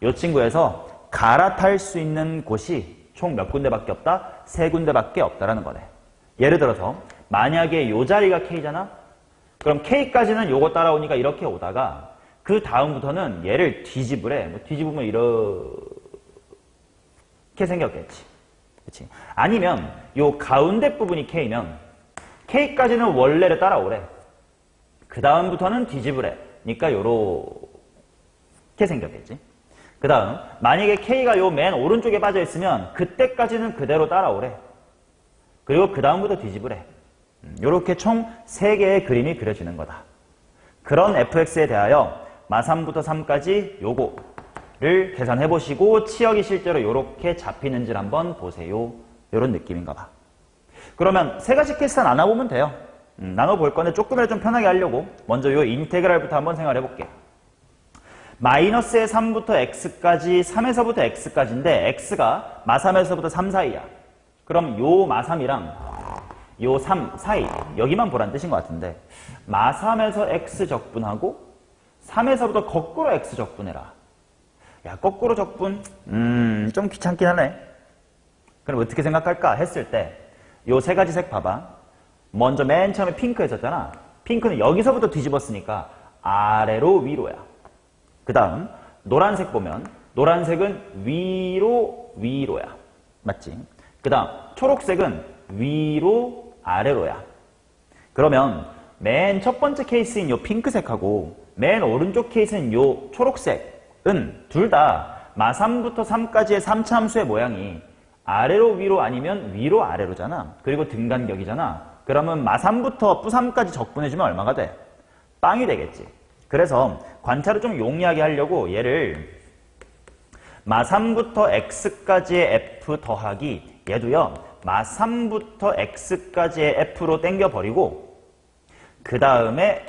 요 친구에서 갈아탈 수 있는 곳이 총 몇 군데밖에 없다? 3군데밖에 없다라는 거네. 예를 들어서 만약에 요 자리가 K잖아? 그럼 K까지는 요거 따라오니까 이렇게 오다가 그 다음부터는 얘를 뒤집으래. 뭐 뒤집으면 이렇게 생겼겠지. 그치? 아니면 요 가운데 부분이 K면 K까지는 원래를 따라오래. 그 다음부터는 뒤집으래. 그러니까 요렇게 생겼겠지. 그 다음 만약에 K가 요 맨 오른쪽에 빠져 있으면 그때까지는 그대로 따라오래. 그리고 그 다음부터 뒤집으래. 요렇게 총 3개의 그림이 그려지는 거다. 그런 fx에 대하여 마3부터 3까지 요거를 계산해 보시고 치역이 실제로 요렇게 잡히는지를 한번 보세요. 요런 느낌인가 봐. 그러면 3가지 케이스 다 나눠보면 돼요. 나눠볼 건데 조금이라도 좀 편하게 하려고 먼저 요 인테그랄부터 한번 생각해 볼게. 마이너스의 3부터 x까지 3에서부터 x까지인데 x가 마3에서부터 3 사이야. 그럼 요 마3이랑 요 3 사이 여기만 보란 뜻인 것 같은데 마3에서 x 적분하고 3에서부터 거꾸로 x 적분해라. 야, 거꾸로 적분? 좀 귀찮긴 하네. 그럼 어떻게 생각할까 했을 때 요 3가지 색 봐봐. 먼저 맨 처음에 핑크 했었잖아. 핑크는 여기서부터 뒤집었으니까 아래로 위로야. 그 다음 노란색 보면 노란색은 위로야. 맞지? 그 다음 초록색은 위로 아래로야. 그러면 맨 첫 번째 케이스인 요 핑크색하고 맨 오른쪽 케이스인 요 초록색은 둘 다 마3부터 3까지의 3차 함수의 모양이 아래로 위로 아니면 위로 아래로잖아. 그리고 등간격이잖아. 그러면 마3부터 뿌3까지 적분해주면 얼마가 돼? 빵이 되겠지. 그래서 관찰을 좀 용이하게 하려고 얘를 마3부터 x까지의 f 더하기 얘도요. 마3부터 x까지의 f로 땡겨버리고 그 다음에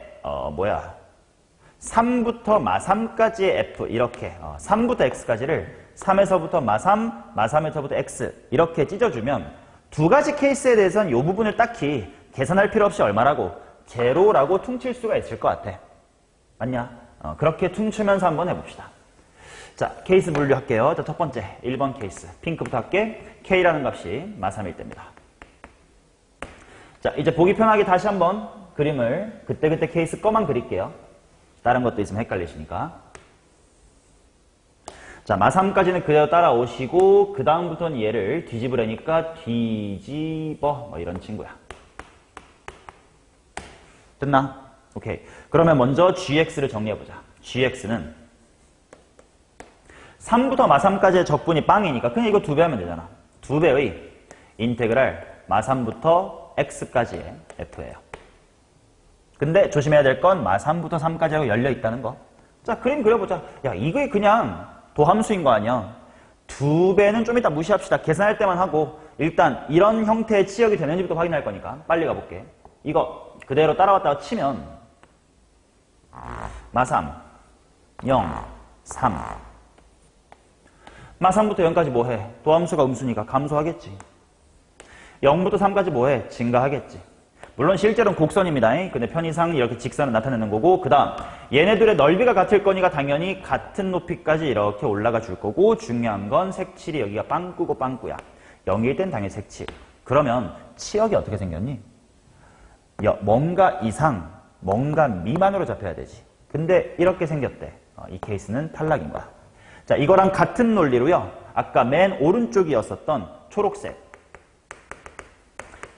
3부터 마3까지의 f 이렇게 3부터 x까지를 3에서부터 마3, 마3에서부터 x 이렇게 찢어주면 두 가지 케이스에 대해서는 이 부분을 딱히 계산할 필요 없이 얼마라고? 제로라고 퉁칠 수가 있을 것 같아. 맞냐? 그렇게 퉁치면서 한번 해봅시다. 자, 케이스 분류할게요. 자, 첫 번째 1번 케이스 핑크부터 할게. K라는 값이 마3일 때입니다. 자, 이제 보기 편하게 다시 한번 그림을 그때 케이스 거만 그릴게요. 다른 것도 있으면 헷갈리시니까. 자, 마3까지는 그대로 따라오시고 그 다음부터는 얘를 뒤집으려니까 뒤집어 이런 친구야. 됐나? 오케이. 그러면 먼저 gx를 정리해보자. gx는 3부터 마3까지의 적분이 빵이니까 그냥 이거 2배 하면 되잖아. 2배의 인테그랄 마3부터 x까지의 f예요. 근데 조심해야 될 건 마3부터 3까지하고 열려있다는 거. 자, 그림 그려보자. 야, 이게 그냥 도함수인 거 아니야. 2배는 좀 이따 무시합시다. 계산할 때만 하고 일단 이런 형태의 치역이 되는지부터 확인할 거니까 빨리 가볼게. 이거 그대로 따라왔다가 치면 마3, 0, 3 마3부터 0까지 뭐해? 도함수가 음수니까 감소하겠지. 0부터 3까지 뭐해? 증가하겠지. 물론 실제로는 곡선입니다. 근데 편의상 이렇게 직선을 나타내는 거고 그 다음 얘네들의 넓이가 같을 거니까 당연히 같은 높이까지 이렇게 올라가 줄 거고 중요한 건 색칠이 여기가 빵꾸고 빵꾸야. 0일 땐 당연히 색칠. 그러면 치역이 어떻게 생겼니? 뭔가 이상, 뭔가 미만으로 잡혀야 되지. 근데 이렇게 생겼대. 이 케이스는 탈락인 거야. 자, 이거랑 같은 논리로요. 아까 맨 오른쪽이었었던 초록색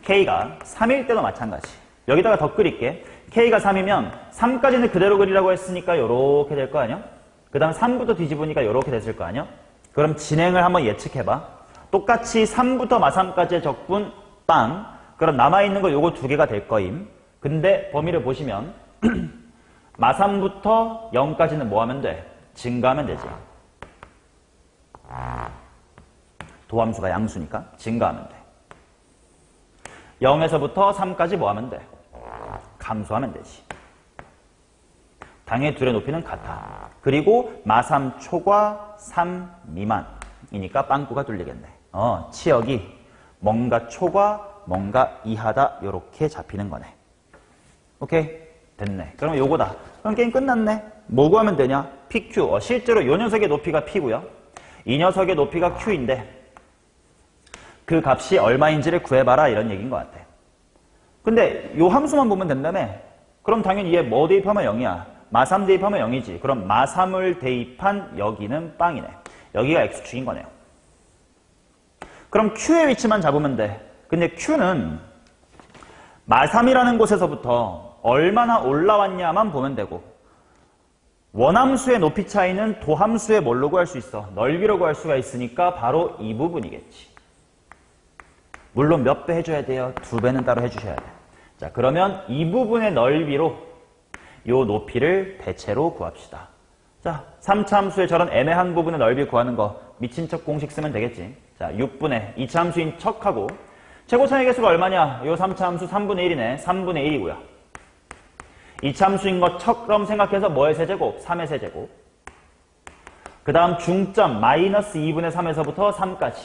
K가 3일 때도 마찬가지. 여기다가 더 그릴게. K가 3이면 3까지는 그대로 그리라고 했으니까 요렇게 될 거 아니야? 그 다음 3부터 뒤집으니까 요렇게 됐을 거 아니야? 그럼 진행을 한번 예측해봐. 똑같이 3부터 마3까지의 적분 빵. 그럼 남아있는 거 요거 두 개가 될 거임. 근데 범위를 보시면 마3부터 0까지는 뭐 하면 돼? 증가하면 되지. 도함수가 양수니까 증가하면 돼. 0에서부터 3까지 뭐 하면 돼? 감소하면 되지. 당연히 둘의 높이는 같아. 그리고 마3 초과 3 미만이니까 빵꾸가 뚫리겠네. 치역이 뭔가 초과 뭔가 이하다 요렇게 잡히는 거네. 오케이? 됐네. 그럼 요거다. 그럼 게임 끝났네. 뭐 구하면 되냐? PQ. 실제로 요 녀석의 높이가 P고요. 이 녀석의 높이가 Q인데 그 값이 얼마인지를 구해봐라 이런 얘기인 것 같아. 근데 요 함수만 보면 된다며? 그럼 당연히 얘 뭐 대입하면 0이야? 마3 대입하면 0이지. 그럼 마3을 대입한 여기는 빵이네. 여기가 X축인 거네요. 그럼 Q의 위치만 잡으면 돼. 근데 Q는 마3이라는 곳에서부터 얼마나 올라왔냐만 보면 되고 원함수의 높이 차이는 도함수의 뭘로 구할 수 있어? 넓이로 구할 수가 있으니까 바로 이 부분이겠지. 물론 몇 배 해줘야 돼요? 2배는 따로 해주셔야 돼. 자, 그러면 이 부분의 넓이로 요 높이를 대체로 구합시다. 자, 3차 함수의 저런 애매한 부분의 넓이 구하는 거 미친 척 공식 쓰면 되겠지. 자, 6분의 2차 함수인 척하고 최고차의 개수가 얼마냐? 요 3차 함수 3분의 1이네. 3분의 1이고요. 2차 함수인 것처럼 생각해서 뭐의 세제곱? 3의 세제곱. 그 다음 중점 마이너스 2분의 3에서부터 3까지.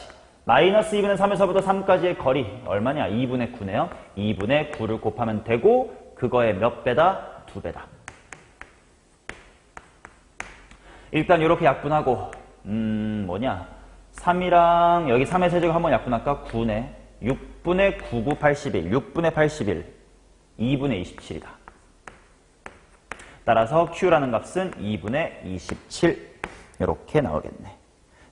마이너스 2분의 3에서부터 3까지의 거리 얼마냐? 2분의 9네요. 2분의 9를 곱하면 되고 그거의 몇 배다? 2배다. 일단 이렇게 약분하고 뭐냐? 3이랑 여기 3의 세제곱 한번 약분할까? 9네. 6분의 9, 9, 81. 6분의 81. 2분의 27이다. 따라서 Q라는 값은 2분의 27 이렇게 나오겠네.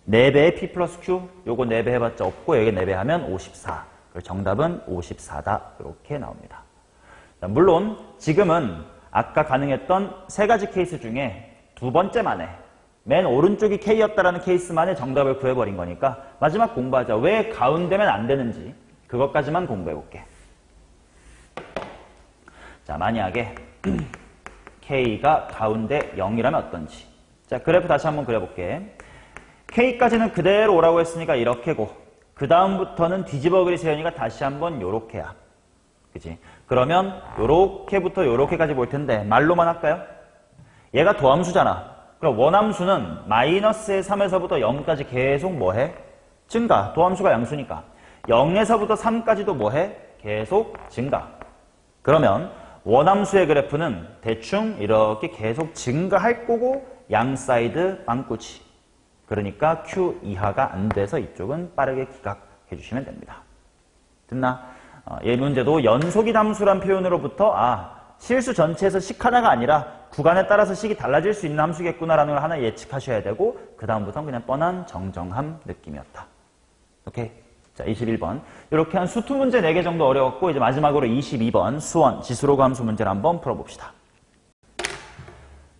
4배의 P 플러스 Q 요거 4배 해봤자 없고 여기 4배 하면 54. 정답은 54다 이렇게 나옵니다. 자, 물론 지금은 아까 가능했던 세 가지 케이스 중에 두 번째만에 맨 오른쪽이 K였다라는 케이스만에 정답을 구해버린 거니까 마지막 공부하자. 왜 가운데면 안 되는지 그것까지만 공부해볼게. 자, 만약에 K가 가운데 0이라면 어떤지. 자, 그래프 다시 한번 그려볼게. K까지는 그대로 오라고 했으니까 이렇게고 그 다음부터는 뒤집어 그리 세연이가 다시 한번 요렇게야. 그치? 그러면 요렇게부터 요렇게까지 볼 텐데 말로만 할까요? 얘가 도함수잖아. 그럼 원함수는 마이너스의 3에서부터 0까지 계속 뭐해? 증가. 도함수가 양수니까. 0에서부터 3까지도 뭐해? 계속 증가. 그러면 원함수의 그래프는 대충 이렇게 계속 증가할 거고 양 사이드 빵꾸치. 그러니까 Q 이하가 안 돼서 이쪽은 빠르게 기각해 주시면 됩니다. 됐나? 이 문제도 연속이 함수란 표현으로부터 실수 전체에서 식 하나가 아니라 구간에 따라서 식이 달라질 수 있는 함수겠구나라는 걸 하나 예측하셔야 되고 그 다음부터는 그냥 뻔한 정정함 느낌이었다. 오케이? 자, 21번. 이렇게 한 수투 문제 4개 정도 어려웠고 이제 마지막으로 22번 수원 지수로그 함수 문제를 한번 풀어봅시다.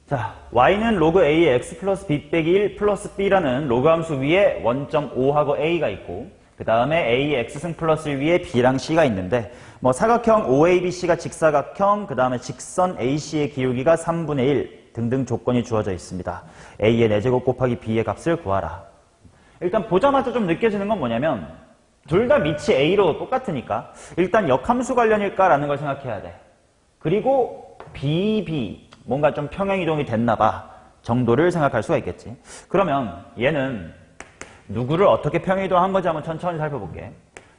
자, y는 로그 a의 x 플러스 b 빼기 1 플러스 b라는 로그 함수 위에 원점 5하고 a가 있고 그 다음에 a의 x승 플러스 위에 b랑 c가 있는데 뭐 사각형 OABC가 직사각형 그 다음에 직선 AC의 기울기가 3분의 1 등등 조건이 주어져 있습니다. a의 4제곱 곱하기 b의 값을 구하라. 일단 보자마자 좀 느껴지는 건 뭐냐면 둘 다 밑이 a로 똑같으니까 일단 역함수 관련일까라는 걸 생각해야 돼. 그리고 b 뭔가 좀 평행이동이 됐나봐 정도를 생각할 수가 있겠지. 그러면 얘는 누구를 어떻게 평행이동한 건지 한번 천천히 살펴볼게.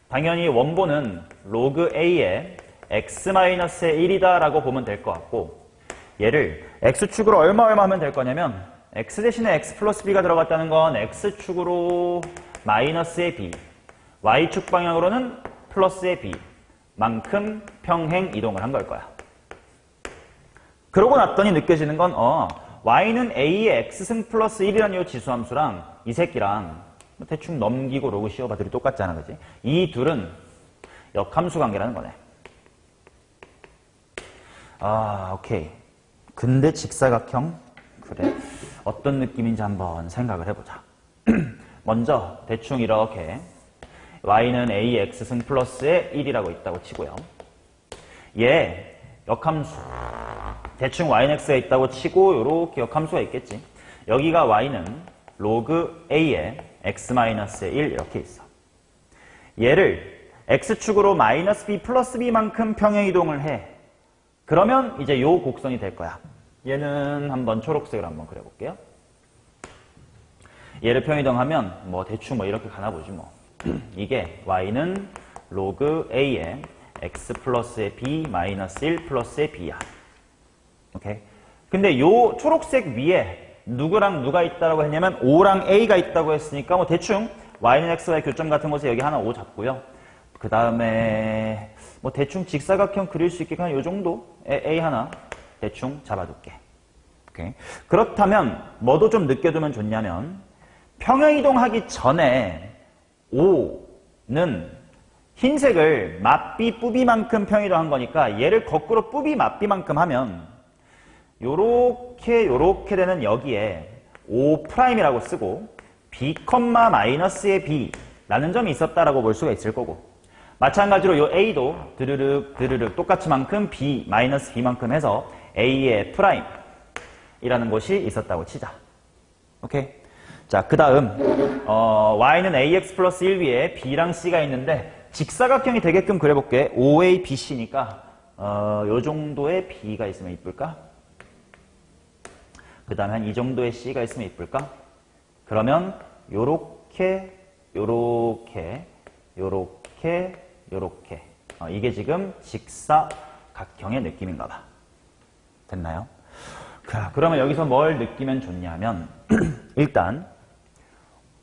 당연히 원본은 로그 a의 x-1이다 라고 보면 될 것 같고 얘를 x축으로 얼마 하면 될 거냐면 x 대신에 x 플러스 b가 들어갔다는 건 x축으로 마이너스의 b y축 방향으로는 플러스의 b 만큼 평행 이동을 한 걸 거야. 그러고 났더니 느껴지는 건 y는 a의 x승 플러스 1이라는 이 지수함수랑 이 새끼랑 대충 넘기고 로그 씌워봐들이 똑같잖아, 그지? 이 둘은 역함수 관계라는 거네. 오케이. 근데 직사각형? 그래. 어떤 느낌인지 한번 생각을 해보자. 먼저 대충 이렇게 y는 ax승 플러스에 1이라고 있다고 치고요. 얘 역함수 대충 y는 x가 있다고 치고 요렇게 역함수가 있겠지. 여기가 y는 로그 a에 x-1 이렇게 있어. 얘를 x축으로 마이너스 b 플러스 b만큼 평행이동을 해. 그러면 이제 요 곡선이 될 거야. 얘는 한번 초록색으로 한번 그려볼게요. 얘를 평행이동하면 뭐 대충 뭐 이렇게 가나 보지 뭐. 이게 y는 로그 a에 x 플러스의 b 마이너스 1 플러스의 b야. 오케이. 근데 요 초록색 위에 누구랑 누가 있다라고 했냐면 O랑 A가 있다고 했으니까 뭐 대충 Y는 X와의 교점 같은 곳에 여기 하나 O 잡고요. 그 다음에 뭐 대충 직사각형 그릴 수 있게 그냥 요 정도 A 하나 대충 잡아둘게. 오케이. 그렇다면 뭐도 좀 느껴두면 좋냐면 평행이동하기 전에 O는 흰색을 맞비 뿌비만큼 평행이동한 거니까 얘를 거꾸로 뿌비 맞비만큼 하면 요렇게 되는 여기에 O'이라고 쓰고 B, 마이너스의 B라는 점이 있었다라고 볼 수가 있을 거고 마찬가지로 요 A도 드르륵 똑같이 만큼 B, 마이너스 B만큼 해서 A의 프라임이라는 곳이 있었다고 치자. 오케이? 자, 그 다음 Y는 AX 플러스 1 위에 B랑 C가 있는데 직사각형이 되게끔 그려볼게. OA, BC니까 요 정도의 B가 있으면 이쁠까? 그 다음에 한 이 정도의 C가 있으면 이쁠까? 그러면 요렇게 이게 지금 직사각형의 느낌인가 봐. 됐나요? 그러면 여기서 뭘 느끼면 좋냐면 일단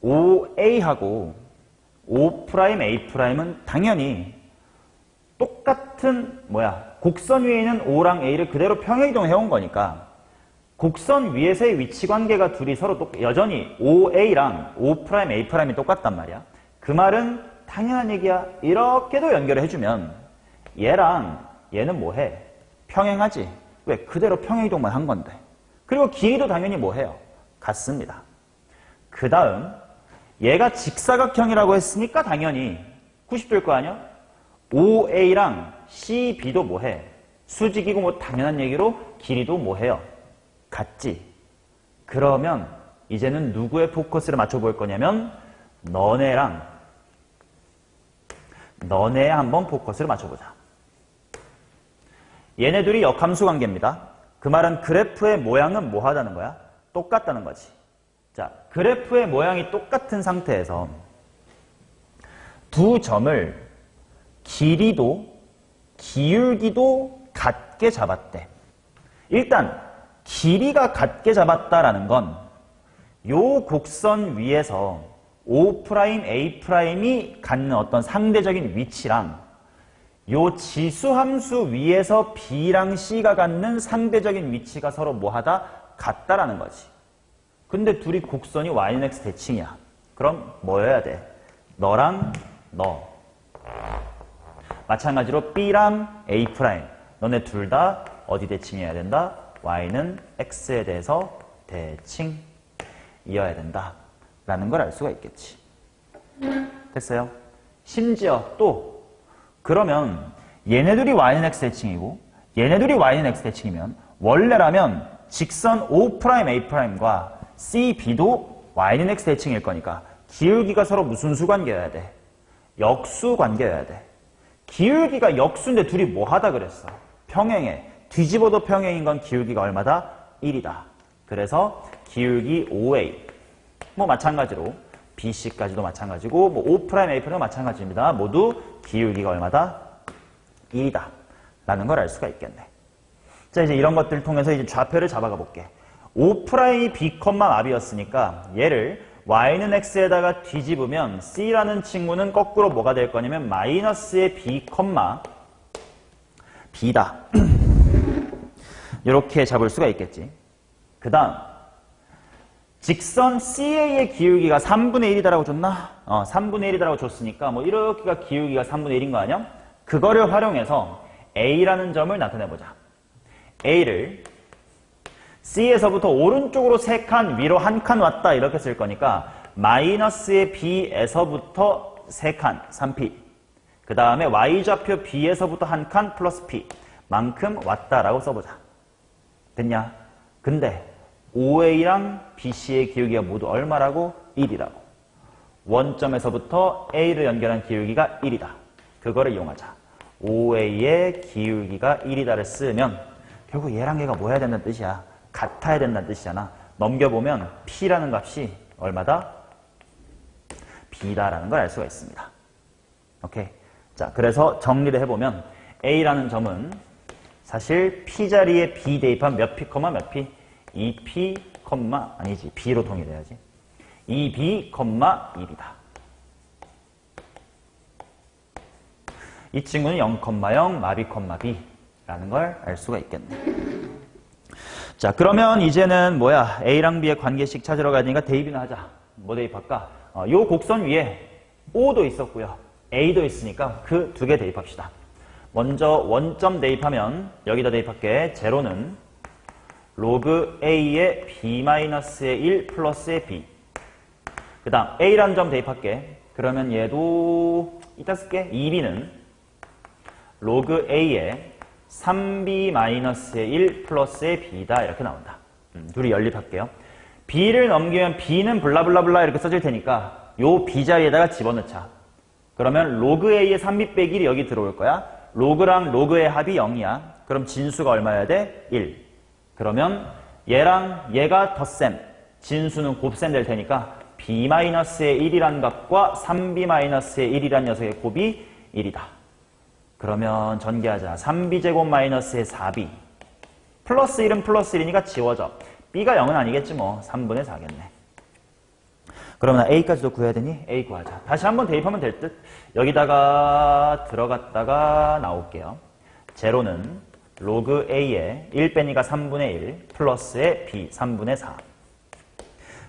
OA하고 O'A'은 당연히 똑같은 곡선 위에 있는 O랑 A를 그대로 평행이동해 온 거니까 곡선 위에서의 위치 관계가 둘이 서로 여전히 OA랑 O'A'이 똑같단 말이야. 그 말은 당연한 얘기야. 이렇게도 연결을 해주면 얘랑 얘는 뭐해? 평행하지. 왜? 그대로 평행이동만 한 건데. 그리고 길이도 당연히 뭐해요? 같습니다. 그 다음 얘가 직사각형이라고 했으니까 당연히 90도일 거 아니야? OA랑 CB도 뭐해? 수직이고 뭐 당연한 얘기로 길이도 뭐해요? 같지? 그러면 이제는 누구의 포커스를 맞춰볼 거냐면 너네에 한번 포커스를 맞춰보자. 얘네들이 역함수 관계입니다. 그 말은 그래프의 모양은 뭐 하다는 거야? 똑같다는 거지. 자, 그래프의 모양이 똑같은 상태에서 두 점을 길이도 기울기도 같게 잡았대. 일단 길이가 같게 잡았다라는 건 요 곡선 위에서 O'A'이 갖는 어떤 상대적인 위치랑 요 지수함수 위에서 B랑 C가 갖는 상대적인 위치가 서로 뭐하다? 같다라는 거지. 근데 둘이 곡선이 Y는 X 대칭이야. 그럼 뭐여야 돼? 너랑 너. 마찬가지로 B랑 A'. 너네 둘 다 어디 대칭해야 된다? Y는 X에 대해서 대칭이어야 된다. 라는 걸 알 수가 있겠지. 됐어요? 심지어 또 그러면 얘네들이 Y는 X 대칭이고 얘네들이 Y는 X 대칭이면 원래라면 직선 O'A'과 CB도 Y는 X 대칭일 거니까 기울기가 서로 무슨 수 관계여야 돼? 역수 관계여야 돼. 기울기가 역수인데 둘이 뭐 하다 그랬어? 평행해. 뒤집어도 평행인 건 기울기가 얼마다? 1이다. 그래서 기울기 OA 뭐 마찬가지로 BC까지도 마찬가지고 뭐 O'A'도 마찬가지입니다. 모두 기울기가 얼마다? 1이다. 라는 걸 알 수가 있겠네. 자, 이제 이런 것들을 통해서 이제 좌표를 잡아가 볼게. O'B, 마비였으니까 얘를 Y는 X에다가 뒤집으면 C라는 친구는 거꾸로 뭐가 될 거냐면 마이너스의 B, B다. 이렇게 잡을 수가 있겠지. 그 다음 직선 CA의 기울기가 3분의 1이다라고 줬나? 3분의 1이다라고 줬으니까 뭐 이렇게가 기울기가 3분의 1인 거 아니야? 그거를 활용해서 A라는 점을 나타내보자. A를 C에서부터 오른쪽으로 3칸, 위로 1칸 왔다 이렇게 쓸 거니까 마이너스의 b에서부터 3칸, 3p. 그 다음에 y좌표 b에서부터 1칸 플러스 p. 만큼 왔다라고 써보자. 됐냐? 근데 OA랑 BC의 기울기가 모두 얼마라고? 1이라고. 원점에서부터 A를 연결한 기울기가 1이다. 그거를 이용하자. OA의 기울기가 1이다를 쓰면 결국 얘랑 얘가 뭐 해야 된다는 뜻이야? 같아야 된다는 뜻이잖아. 넘겨보면 P라는 값이 얼마다? B다라는 걸 알 수가 있습니다. 오케이. 자, 그래서 정리를 해보면 A라는 점은 사실 P 자리에 B 대입한 몇 P, 몇 P? 2P, 아니지. B로 통일해야지. 2B, 1이다. 이 친구는 0,0, 마비, B라는 걸 알 수가 있겠네. 자, 그러면 이제는 뭐야? A랑 B의 관계식 찾으러 가야 되니까 대입이나 하자. 뭐 대입할까? 요 곡선 위에 O도 있었고요. A도 있으니까 그 두 개 대입합시다. 먼저 원점 대입하면 여기다 대입할게. 제로는 로그 A의 B-의 1 플러스의 B. 그 다음 A라는 점 대입할게. 그러면 얘도 이따 쓸게. 2B는 로그 A의 3B-의 1 플러스의 B다. 이렇게 나온다. 둘이 연립할게요. B를 넘기면 B는 블라블라블라 이렇게 써질 테니까 요 B 자리에다가 집어넣자. 그러면 로그 A의 3B 빼기 1이 여기 들어올 거야. 로그랑 로그의 합이 0이야. 그럼 진수가 얼마여야 돼? 1. 그러면 얘랑 얘가 덧셈. 진수는 곱셈 될 테니까 B-의 1이란 값과 3B-의 1이란 녀석의 곱이 1이다. 그러면 전개하자. 3b제곱 마이너스의 4b. 플러스 1은 플러스 1이니까 지워져. b가 0은 아니겠지 뭐. 3분의 4겠네. 그러면 a까지도 구해야 되니? a 구하자. 다시 한번 대입하면 될 듯. 여기다가 들어갔다가 나올게요. 제로는 로그 a의 1 빼니까 3분의 1 플러스의 b 3분의 4.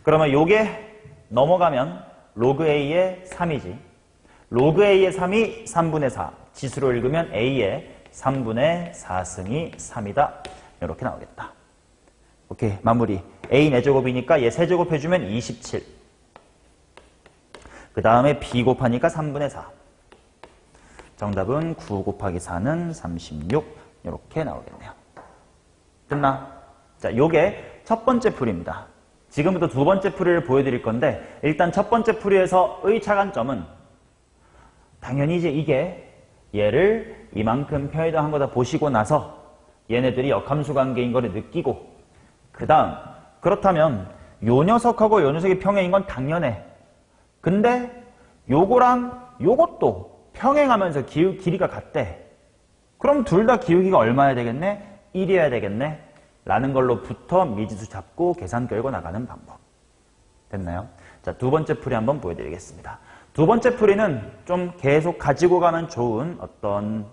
그러면 요게 넘어가면 로그 a의 3이지. 로그 a의 3이 3분의 4. 지수로 읽으면 a의 3분의 4승이 3이다. 이렇게 나오겠다. 오케이, 마무리. a 4제곱이니까 얘 3제곱 해주면 27. 그 다음에 b 곱하니까 3분의 4. 정답은 9 곱하기 4는 36. 이렇게 나오겠네요. 됐나? 자, 요게 첫 번째 풀이입니다. 지금부터 두 번째 풀이를 보여드릴 건데 일단 첫 번째 풀이에서의 차관점은 당연히 이제 이게 얘를 이만큼 평이동한 거다 보시고 나서 얘네들이 역함수 관계인 거를 느끼고 그 다음 그렇다면 요 녀석하고 요 녀석이 평행인 건 당연해. 근데 요거랑 요것도 평행하면서 길이가 같대. 그럼 둘 다 기울기가 얼마여야 되겠네? 1이어야 되겠네? 라는 걸로부터 미지수 잡고 계산 끌고 나가는 방법. 됐나요? 자, 두 번째 풀이 한번 보여드리겠습니다. 두 번째 풀이는 좀 계속 가지고 가면 좋은 어떤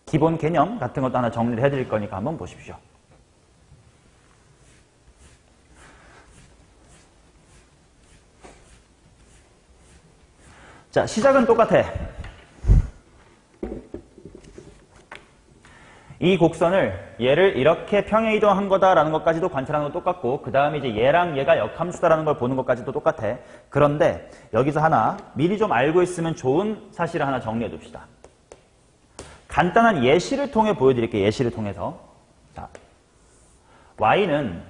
기본 개념 같은 것도 하나 정리를 해드릴 거니까 한번 보십시오. 자, 시작은 똑같아. 이 곡선을 얘를 이렇게 평행이동한 거다라는 것까지도 관찰하는 거 똑같고 그 다음에 이제 얘랑 얘가 역함수다라는 걸 보는 것까지도 똑같아. 그런데 여기서 하나 미리 좀 알고 있으면 좋은 사실을 하나 정리해 둡시다. 간단한 예시를 통해 보여드릴게요. 예시를 통해서. 자, y는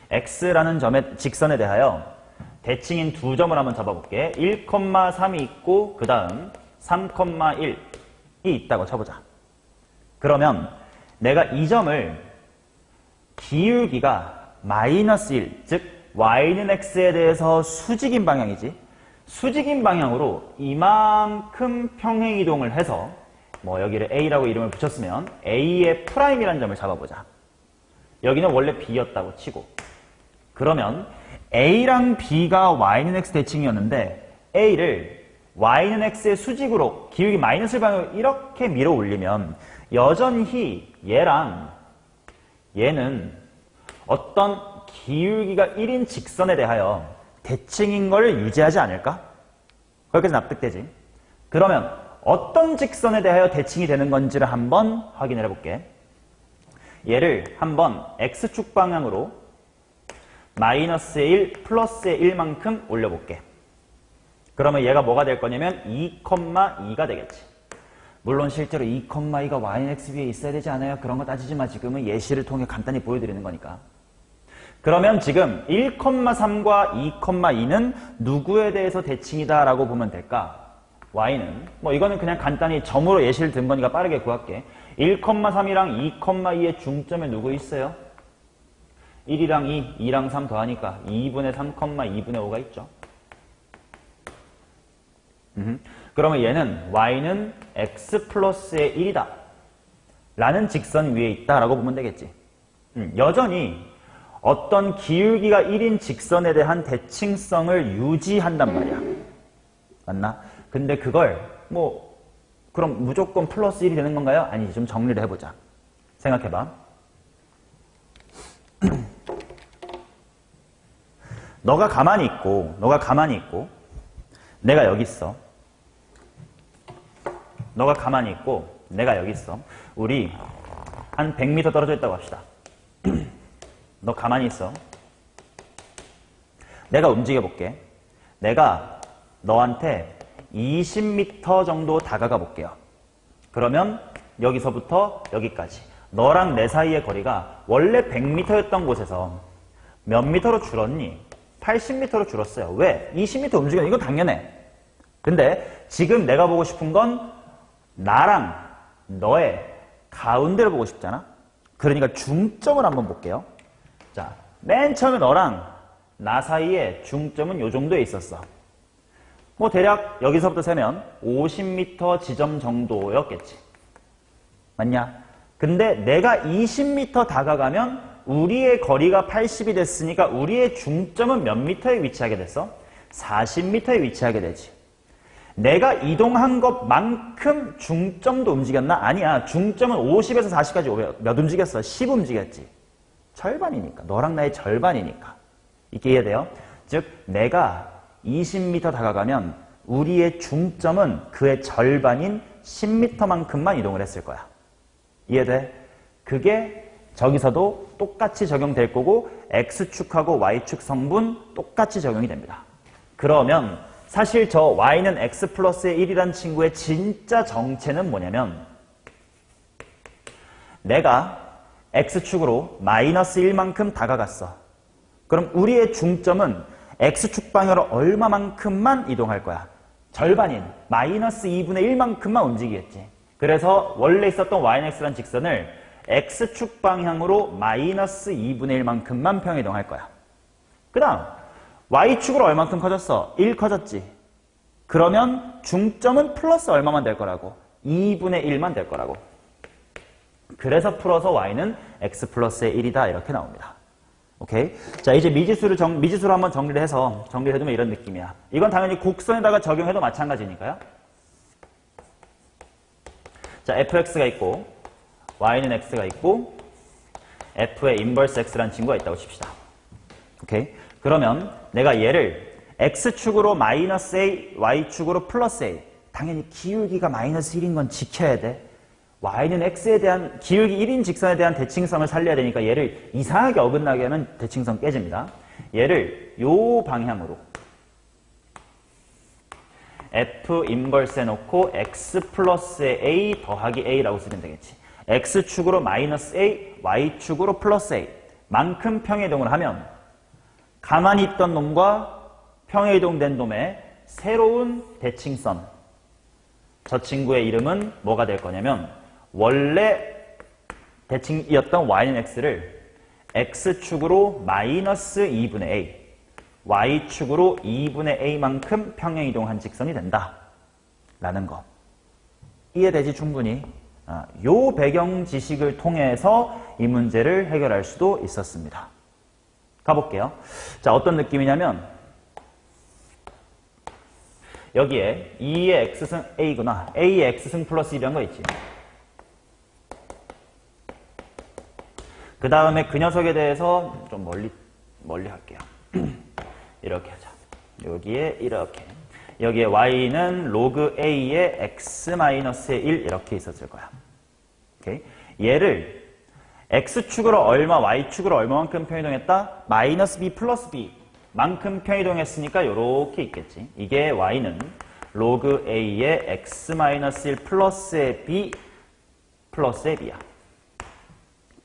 x라는 점의 직선에 대하여 대칭인 두 점을 한번 잡아볼게. 1,3이 있고 그 다음 3,1이 있다고 쳐보자. 그러면 내가 이 점을 기울기가 마이너스 1, 즉 y는 x에 대해서 수직인 방향이지. 수직인 방향으로 이만큼 평행이동을 해서 뭐 여기를 a라고 이름을 붙였으면 a의 프라임이라는 점을 잡아보자. 여기는 원래 b였다고 치고 그러면 a랑 b가 y는 x 대칭이었는데 a를 y는 x의 수직으로 기울기 마이너스 방향으로 이렇게 밀어 올리면 여전히 얘랑 얘는 어떤 기울기가 1인 직선에 대하여 대칭인 걸 유지하지 않을까? 거기까지 납득되지? 그러면 어떤 직선에 대하여 대칭이 되는 건지를 한번 확인해 볼게. 얘를 한번 x축 방향으로 마이너스의 1, 플러스의 1만큼 올려볼게. 그러면 얘가 뭐가 될 거냐면 2,2가 되겠지. 물론 실제로 2,2가 y는 x 위에 있어야 되지 않아요? 그런 거 따지지 마. 지금은 예시를 통해 간단히 보여드리는 거니까. 그러면 지금 1,3과 2,2는 누구에 대해서 대칭이다 라고 보면 될까? y는 뭐 이거는 그냥 간단히 점으로 예시를 든 거니까 빠르게 구할게. 1,3이랑 2,2의 중점에 누구 있어요? 1이랑 2, 2랑 3 더하니까 2분의 3, 2분의 5가 있죠. 그러면 얘는 y는 x 플러스의 1이다 라는 직선 위에 있다 라고 보면 되겠지. 여전히 어떤 기울기가 1인 직선에 대한 대칭성을 유지한단 말이야. 맞나? 근데 그걸 뭐 그럼 무조건 플러스 1이 되는 건가요? 아니지. 좀 정리를 해보자. 생각해봐. 너가 가만히 있고 내가 여기 있어. 너가 가만히 있고 내가 여기 있어. 우리 한 100m 떨어져 있다고 합시다. 너 가만히 있어. 내가 움직여 볼게. 내가 너한테 20m 정도 다가가 볼게요. 그러면 여기서부터 여기까지 너랑 내 사이의 거리가 원래 100m였던 곳에서 몇 미터로 줄었니? 80m로 줄었어요. 왜? 20m 움직여. 이건 당연해. 근데 지금 내가 보고 싶은 건 나랑 너의 가운데를 보고 싶잖아. 그러니까 중점을 한번 볼게요. 자, 맨 처음에 너랑 나 사이에 중점은 요 정도에 있었어. 뭐 대략 여기서부터 세면 50m 지점 정도였겠지. 맞냐? 근데 내가 20m 다가가면 우리의 거리가 80이 됐으니까 우리의 중점은 몇 미터에 위치하게 됐어? 40m에 위치하게 되지. 내가 이동한 것만큼 중점도 움직였나? 아니야. 중점은 50에서 40까지 몇 움직였어? 10 움직였지. 절반이니까. 너랑 나의 절반이니까. 이게 이해돼요? 즉 내가 20m 다가가면 우리의 중점은 그의 절반인 10m만큼만 이동을 했을 거야. 이해돼? 그게 저기서도 똑같이 적용될 거고 X축하고 Y축 성분 똑같이 적용이 됩니다. 그러면 사실 저 Y는 X 플러스의 1이라는 친구의 진짜 정체는 뭐냐면 내가 X축으로 마이너스 1만큼 다가갔어. 그럼 우리의 중점은 X축 방향으로 얼마만큼만 이동할 거야? 절반인 마이너스 2분의 1만큼만 움직이겠지. 그래서 원래 있었던 Y는 X라는 직선을 X축 방향으로 마이너스 2분의 1만큼만 평이동할 거야. 그 다음 Y축으로 얼만큼 커졌어? 1 커졌지. 그러면 중점은 플러스 얼마만 될 거라고? 2분의 1만 될 거라고. 그래서 풀어서 Y는 X 플러스의 1이다 이렇게 나옵니다. 오케이? 자, 이제 미지수를 한번 정리를 해서 정리해두면 이런 느낌이야. 이건 당연히 곡선에다가 적용해도 마찬가지니까요. 자, fx가 있고 y는 x가 있고 f의 인버스 x라는 친구가 있다고 칩시다. 오케이? 그러면 내가 얘를 x축으로 마이너스 a, y축으로 플러스 a. 당연히 기울기가 마이너스 1인 건 지켜야 돼. y는 x에 대한 기울기 1인 직선에 대한 대칭성을 살려야 되니까 얘를 이상하게 어긋나게 하면 대칭성 깨집니다. 얘를 요 방향으로 f 인버스 해놓고 x 플러스의 a 더하기 a라고 쓰면 되겠지. x축으로 마이너스 a, y축으로 플러스 a 만큼 평이동을 하면 가만히 있던 놈과 평이동된 놈의 새로운 대칭선, 저 친구의 이름은 뭐가 될 거냐면 원래 대칭이었던 y는 x를 x축으로 마이너스 2분의 a, y축으로 2분의 a만큼 평행이동한 직선이 된다 라는 거. 이해되지 충분히? 요 배경 지식을 통해서 이 문제를 해결할 수도 있었습니다. 가볼게요. 자, 어떤 느낌이냐면 여기에 2의 x승 a구나. a의 x승 플러스 1이라는 거 있지. 그 다음에 그 녀석에 대해서 좀 멀리 할게요. 이렇게 하자. 여기에 이렇게. 여기에 y는 로그 a의 x 마이너스의 1 이렇게 있었을 거야. 오케이? 얘를 x축으로 얼마, y축으로 얼마만큼 평이동했다? 마이너스 b 플러스 b 만큼 평이동했으니까 이렇게 있겠지. 이게 y는 로그 a의 x 마이너스 1 플러스의 b 플러스의 b야.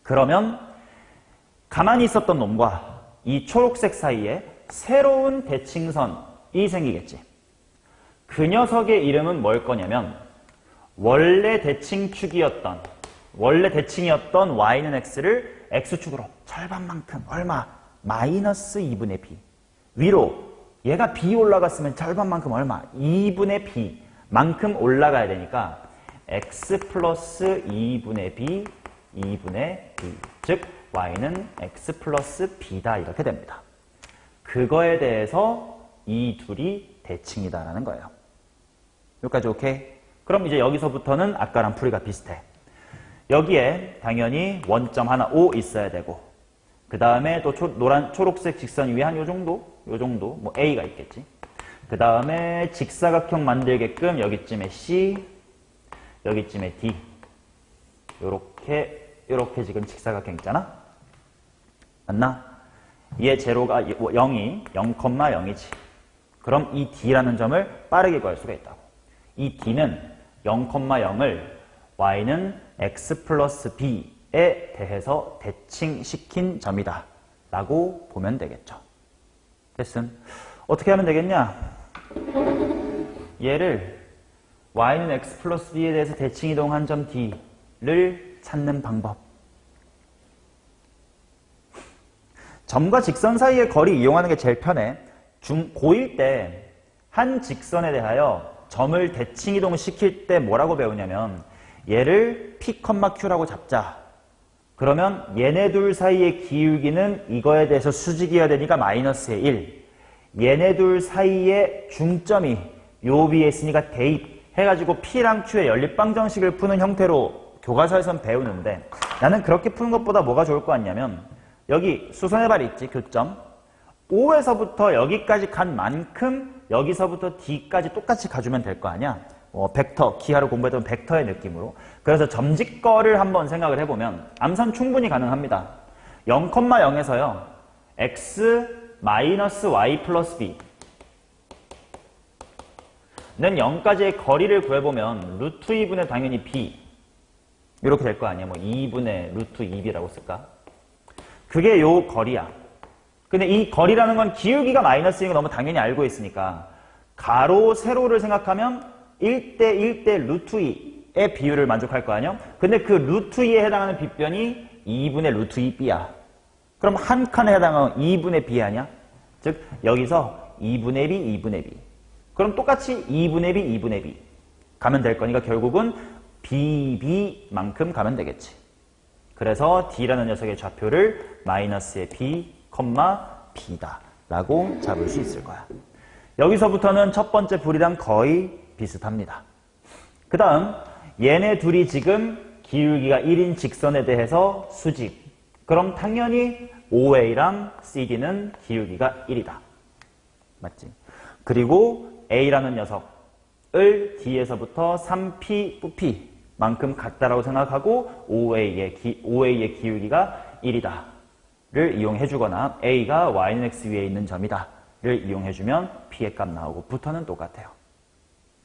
그러면 가만히 있었던 놈과 이 초록색 사이에 새로운 대칭선이 생기겠지. 그 녀석의 이름은 뭘 거냐면 원래 대칭이었던 y는 x를 x축으로 절반만큼 얼마? 마이너스 2분의 b. 위로 얘가 b 올라갔으면 절반만큼 얼마? 2분의 b 만큼 올라가야 되니까 x 플러스 2분의 b, 2분의 b. 즉 y는 x 플러스 b다 이렇게 됩니다. 그거에 대해서 이 둘이 대칭이다라는 거예요. 여기까지 오케이? 그럼 이제 여기서부터는 아까랑 풀이가 비슷해. 여기에 당연히 원점 하나 O 있어야 되고 그 다음에 또 초록색 직선 위에 한 요 정도 뭐 A가 있겠지. 그 다음에 직사각형 만들게끔 여기쯤에 C, 여기쯤에 D 요렇게 지금 직사각형 있잖아. 맞나? 얘 제로가 0,0이지. 그럼 이 D라는 점을 빠르게 구할 수가 있다고. 이 D는 0,0을 y는 x 플러스 b에 대해서 대칭시킨 점이다 라고 보면 되겠죠. 됐음. 어떻게 하면 되겠냐? 얘를 y는 x 플러스 b에 대해서 대칭이동한 점 d를 찾는 방법. 점과 직선 사이의 거리 이용하는 게 제일 편해. 고1 때 한 직선에 대하여 점을 대칭이동시킬 때 뭐라고 배우냐면 얘를 p, q라고 잡자. 그러면 얘네 둘 사이의 기울기는 이거에 대해서 수직이어야 되니까 마이너스의 1. 얘네 둘 사이의 중점이 요 위에 있으니까 대입 해가지고 p랑 q의 연립방정식을 푸는 형태로 교과서에선 배우는데 나는 그렇게 푸는 것보다 뭐가 좋을 것 같냐면 여기 수선의 발이 있지, 교점. O에서부터 여기까지 간 만큼 여기서부터 D까지 똑같이 가주면 될 거 아니야. 벡터, 기하로 공부했던 벡터의 느낌으로. 그래서 점직거를 한번 생각을 해보면 암산 충분히 가능합니다. 0,0에서요. x 마이너스 y 플러스 b는 0까지의 거리를 구해보면 루트 2분의 당연히 b 이렇게 될 거 아니야. 뭐 2분의 루트 2b라고 쓸까? 그게 요 거리야. 근데 이 거리라는 건 기울기가 마이너스인 거 너무 당연히 알고 있으니까 가로, 세로를 생각하면 1대1대 루트 2의 비율을 만족할 거 아니야? 근데 그 루트 2에 해당하는 빗변이 2분의 루트 2b야. 그럼 한 칸에 해당하는 2분의 b 아니야? 즉 여기서 2분의 b, 2분의 b. 그럼 똑같이 2분의 b, 2분의 b 가면 될 거니까 결국은 bb만큼 가면 되겠지. 그래서 D라는 녀석의 좌표를 마이너스의 B, B다 라고 잡을 수 있을 거야. 여기서부터는 첫 번째 불이랑 거의 비슷합니다. 그 다음 얘네 둘이 지금 기울기가 1인 직선에 대해서 수직. 그럼 당연히 OA랑 CD는 기울기가 1이다. 맞지? 그리고 A라는 녀석을 D에서부터 3P, 부피 만큼 같다라고 생각하고 OA의 기울기가 1이다 를 이용해주거나 A가 Y는 X 위에 있는 점이다 를 이용해주면 P의 값 나오고 부터는 똑같아요.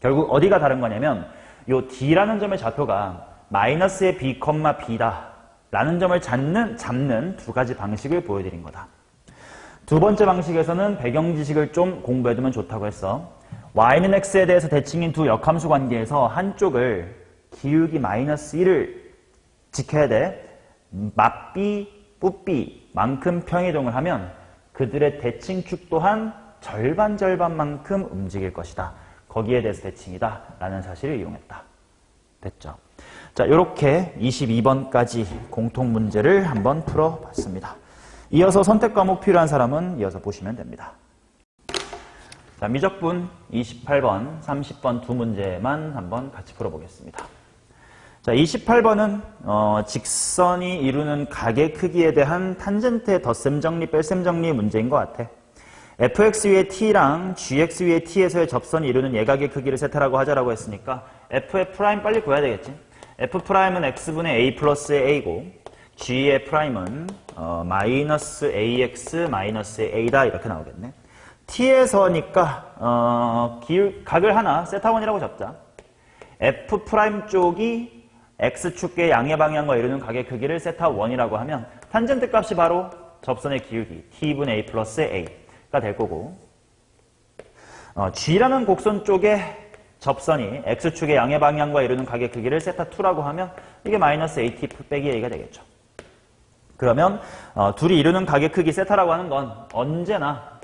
결국 어디가 다른 거냐면 요 D라는 점의 좌표가 마이너스의 B, B다 라는 점을 잡는 두 가지 방식을 보여드린 거다. 두 번째 방식에서는 배경 지식을 좀 공부해두면 좋다고 했어. Y는 X에 대해서 대칭인 두 역함수 관계에서 한쪽을 기울기 마이너스 1을 지켜야 돼. 맞비, 뿌비 만큼 평이동을 하면 그들의 대칭축 또한 절반만큼 움직일 것이다. 거기에 대해서 대칭이다 라는 사실을 이용했다. 됐죠? 자, 이렇게 22번까지 공통 문제를 한번 풀어봤습니다. 이어서 선택 과목 필요한 사람은 이어서 보시면 됩니다. 자, 미적분 28번, 30번 두 문제만 한번 같이 풀어보겠습니다. 자, 28번은 직선이 이루는 각의 크기에 대한 탄젠트의 덧셈 정리, 뺄셈 정리 문제인 것 같아. fx 위에 t랑 gx 위에 t에서의 접선이 이루는 예각의 크기를 세타라고 하자라고 했으니까 f의 프라임 빨리 구해야 되겠지. f'은 x분의 a 플러스의 a고 g의 프라임은 마이너스 ax 마이너스 a다 이렇게 나오겠네. t에서니까 각을 하나 세타1이라고 잡자. f 프라임 쪽이 x축의 양의 방향과 이루는 각의 크기를 세타1이라고 하면 탄젠트 값이 바로 접선의 기울기 t분의 a 플러스 a가 될 거고, g라는 곡선 쪽에 접선이 x축의 양의 방향과 이루는 각의 크기를 세타2라고 하면 이게 마이너스 at 빼기 a가 되겠죠. 그러면 둘이 이루는 각의 크기 세타라고 하는 건 언제나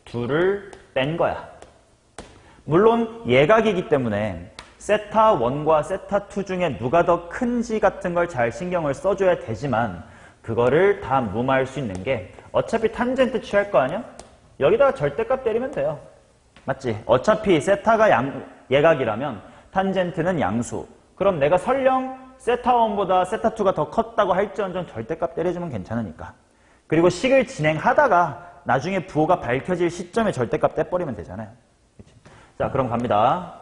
둘을 뺀 거야. 물론 예각이기 때문에 세타1과 세타2 중에 누가 더 큰지 같은 걸 잘 신경을 써줘야 되지만 그거를 다 무마할 수 있는 게 어차피 탄젠트 취할 거 아니야? 여기다가 절대값 때리면 돼요. 맞지? 어차피 세타가 예각이라면 탄젠트는 양수. 그럼 내가 설령 세타1보다 세타2가 더 컸다고 할지언정 절대값 때려주면 괜찮으니까. 그리고 식을 진행하다가 나중에 부호가 밝혀질 시점에 절대값 떼버리면 되잖아요. 그치? 자, 그럼 갑니다.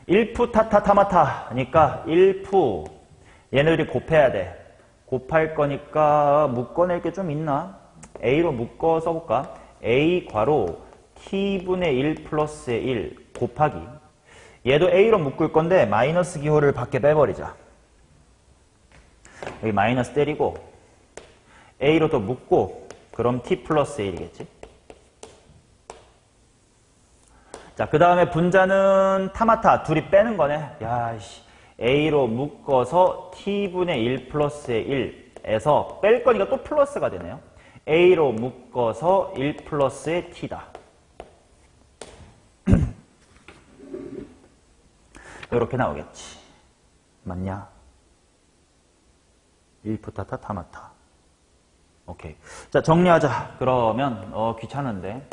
1푸 타타 타마타니까 1푸 얘네들이 곱해야 돼. 곱할 거니까 묶어낼 게 좀 있나? a로 묶어 써볼까? a 괄호 t분의 1 플러스의 1 곱하기, 얘도 a로 묶을 건데 마이너스 기호를 밖에 빼버리자. 여기 마이너스 때리고 a로 더 묶고 그럼 t 플러스 1이겠지. 자, 그 다음에 분자는 타마타 둘이 빼는 거네. 야씨, a로 묶어서 t분의 1 플러스의 1에서 뺄 거니까 또 플러스가 되네요. a로 묶어서 1 플러스의 t다. 이렇게 나오겠지. 맞냐? 1푸 타타 타마타. 오케이. 자, 정리하자. 그러면 귀찮은데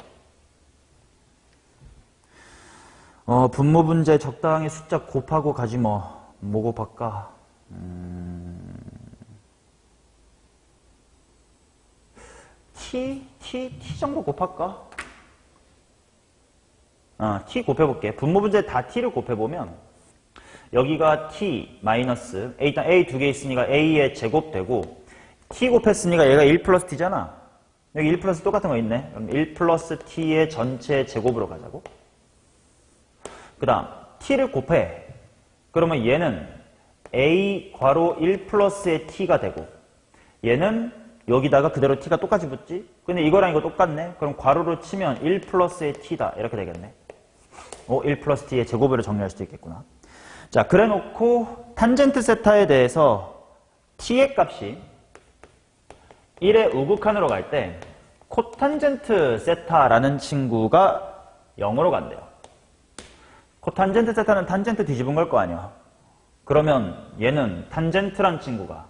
분모 분자에 적당히 숫자 곱하고 가지 뭐. 뭐 곱할까? t 정도 곱할까? t 곱해볼게. 분모 분자에 다 t를 곱해보면 여기가 t 마이너스 일단 a 두 개 있으니까 a의 제곱 되고, t 곱했으니까 얘가 1 플러스 t잖아. 여기 1 플러스 똑같은 거 있네. 그럼 1 플러스 t의 전체 제곱으로 가자고. 그 다음 t를 곱해. 그러면 얘는 a 괄호 1 플러스의 t가 되고, 얘는 여기다가 그대로 t가 똑같이 붙지? 근데 이거랑 이거 똑같네? 그럼 괄호로 치면 1 플러스의 t다. 이렇게 되겠네. 1 플러스 t의 제곱으로 정리할 수도 있겠구나. 자, 그래 놓고 탄젠트 세타에 대해서 t의 값이 1의 우극한으로 갈 때 코탄젠트 세타라는 친구가 0으로 간대요. 코탄젠트 세타는 탄젠트 뒤집은 걸 거 아니야. 그러면 얘는 탄젠트란 친구가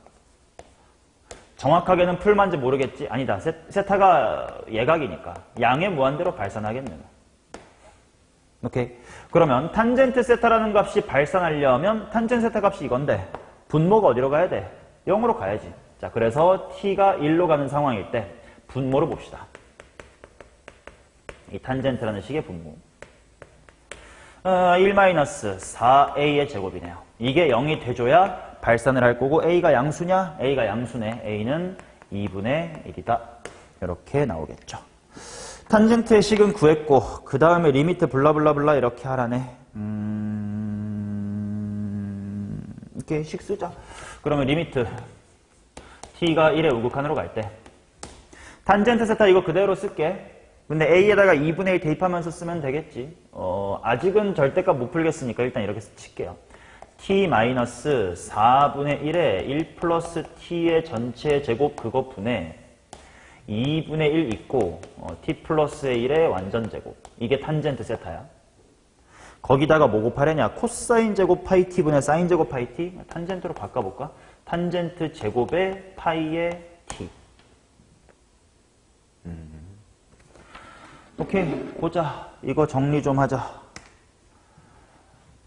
정확하게는 풀만지 모르겠지? 아니다. 세타가 예각이니까 양의 무한대로 발산하겠네. 오케이. 그러면 탄젠트 세타라는 값이 발산하려면 탄젠트 세타 값이 이건데 분모가 어디로 가야 돼? 0으로 가야지. 자, 그래서 t가 1로 가는 상황일 때 분모를 봅시다. 이 탄젠트라는 식의 분모. 1-4a의 제곱이네요. 이게 0이 돼줘야 발산을 할 거고, a가 양수냐? a가 양수네. a는 2분의 1이다. 이렇게 나오겠죠. 탄젠트의 식은 구했고, 그 다음에 리미트 블라블라블라 이렇게 하라네. 이렇게 식 쓰자. 그러면 리미트 t가 1의 우극한으로 갈 때 탄젠트 세타 이거 그대로 쓸게. 근데 a에다가 2분의 1 대입하면서 쓰면 되겠지. 아직은 절대값 못 풀겠으니까 일단 이렇게 칠게요. t-4분의 1에 1 플러스 t의 전체 제곱 그거 분의 2분의 1 있고 t 플러스의 1의 완전 제곱. 이게 탄젠트 세타야. 거기다가 뭐 곱하려냐? 코사인 제곱 파이 t분의 사인 제곱 파이 t. 탄젠트로 바꿔볼까? 탄젠트 제곱의 파이의 t. 오케이, 보자. 이거 정리 좀 하자.